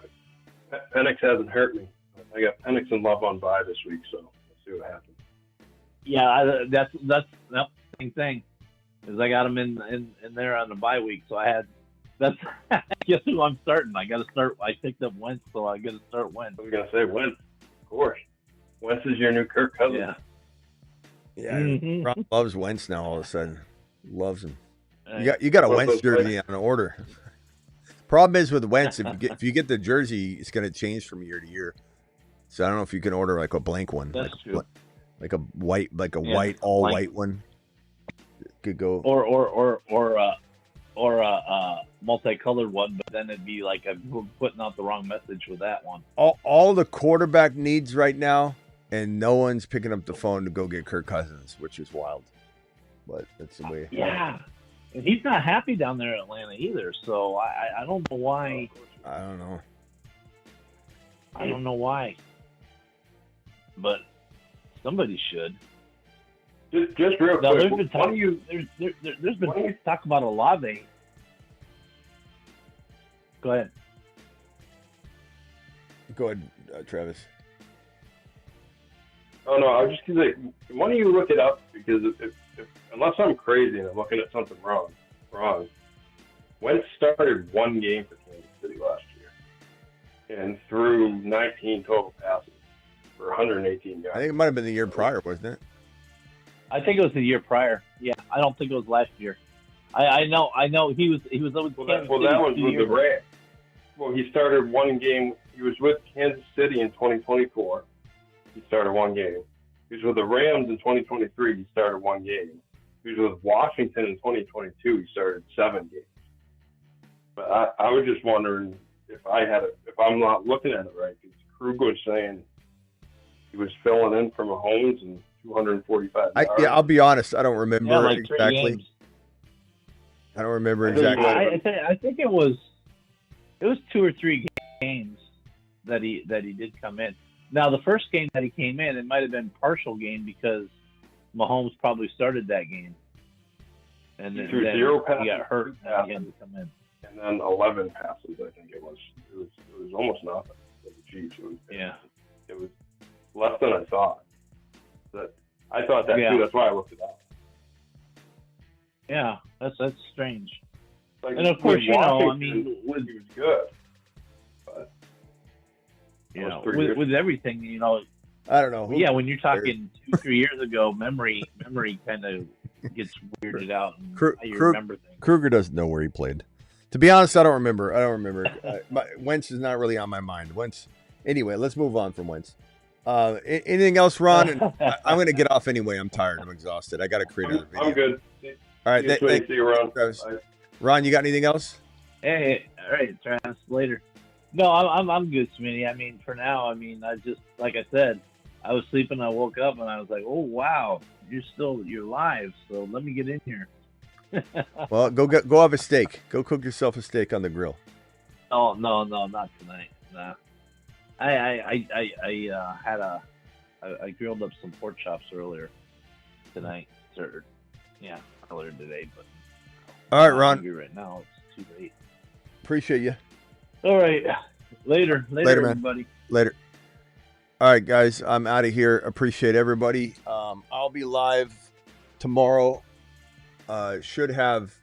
Penix hasn't hurt me. I got Penix and Love on bye this week, so let's see what happens. Yeah, that's the same thing. Is I got him in there on the bye week, so I had. That's guess who I'm starting. I got to start. I picked up Wentz, so I got to start Wentz. I was gonna say Wentz, of course. Wentz is your new Kirk Cousins. Yeah. Ron loves Wentz now. All of a sudden, loves him. You got a Wentz jersey on order. Problem is with Wentz, if you get the jersey, it's going to change from year to year. So I don't know if you can order like a blank one, that's true. Like a white, all white one. Could go or a multicolored one, but then it'd be like I'm putting out the wrong message with that one. All the quarterback needs right now, and no one's picking up the phone to go get Kirk Cousins, which is wild. But that's the way. Yeah. And he's not happy down there in Atlanta either, so I don't know why. I don't know. I don't know why. But somebody should. Just real now, quick. There's been talk about Olave. Go ahead. Go ahead, Travis. Oh no, I was just gonna say, why don't you look it up? Because if unless I'm crazy and I'm looking at something wrong, Wentz started one game for Kansas City last year and threw 19 total passes for 118 yards. I think it might have been the year prior, wasn't it? I think it was the year prior. Yeah, I don't think it was last year. I know he was always that was with the Rams. Well, he started one game. He was with Kansas City in 2024. He started one game. He was with the Rams in 2023. He started one game. He was with Washington in 2022. He started 7 games. But I was just wondering if I'm not looking at it right, because Krueger was saying he was filling in for Mahomes and 245 yards. I'll be honest. I don't remember like exactly. I don't remember exactly. I think it was 2 or 3 games that he did come in. Now, the first game that he came in, it might have been partial game because Mahomes probably started that game. And then he got hurt and he had to come in. And then 11 passes, I think it was. It was almost nothing for the Chiefs. It was less than I thought. I thought that too. That's why I looked it up. Yeah, that's strange. Like, And of course, with you know, I Washington, mean, with he was good. But you that know, was 3 years with everything, you know, I don't know. yeah, when you're talking 2-3 years ago, memory kind of gets weirded out and how you remember things. Krueger doesn't know where he played. To be honest, I don't remember. Wentz is not really on my mind. Wentz. Anyway, let's move on from Wentz. Anything else, Ron? And I'm going to get off anyway. I'm tired. I'm exhausted. I got to create another video. I'm good. All right. See you around. Ron, you got anything else? Hey, all right, Travis, later. No, I'm good, Smitty. I mean, for now, I mean, I just, like I said, I was sleeping, I woke up, and I was like, oh, wow, you're live, so let me get in here. Well, go have a steak. Go cook yourself a steak on the grill. Oh, no, not tonight. Nah. I grilled up some pork chops earlier tonight, earlier today, but all right, I'm Ron. hungry right now. It's too late. Appreciate you. All right. Later, man. everybody. Later. All right, guys. I'm out of here. Appreciate everybody. I'll be live tomorrow. Should have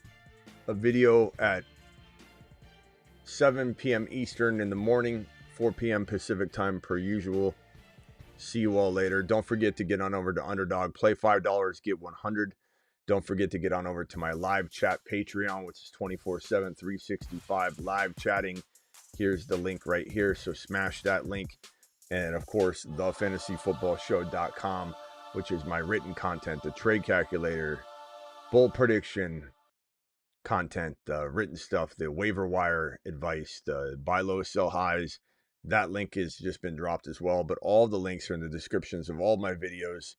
a video at 7 p.m. Eastern in the morning, 4 p.m. Pacific time per usual. See you all later. Don't forget to get on over to Underdog. Play $5, get 100. Don't forget to get on over to my live chat Patreon, which is 24/7, 365 live chatting. Here's the link right here. So smash that link. And of course, thefantasyfootballshow.com, which is my written content, the trade calculator, bowl prediction content, written stuff, the waiver wire advice, the buy low, sell highs. That link has just been dropped as well. But all the links are in the descriptions of all my videos.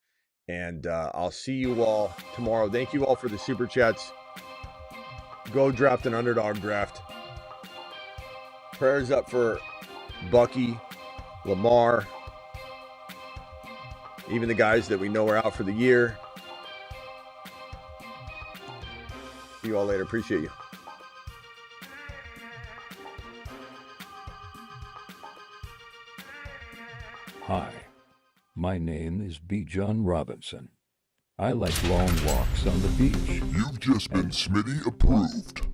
And I'll see you all tomorrow. Thank you all for the super chats. Go draft an Underdog draft. Prayers up for Bucky, Lamar, even the guys that we know are out for the year. See you all later. Appreciate you. Hi, my name is B. John Robinson. I like long walks on the beach. You've just been Smitty approved.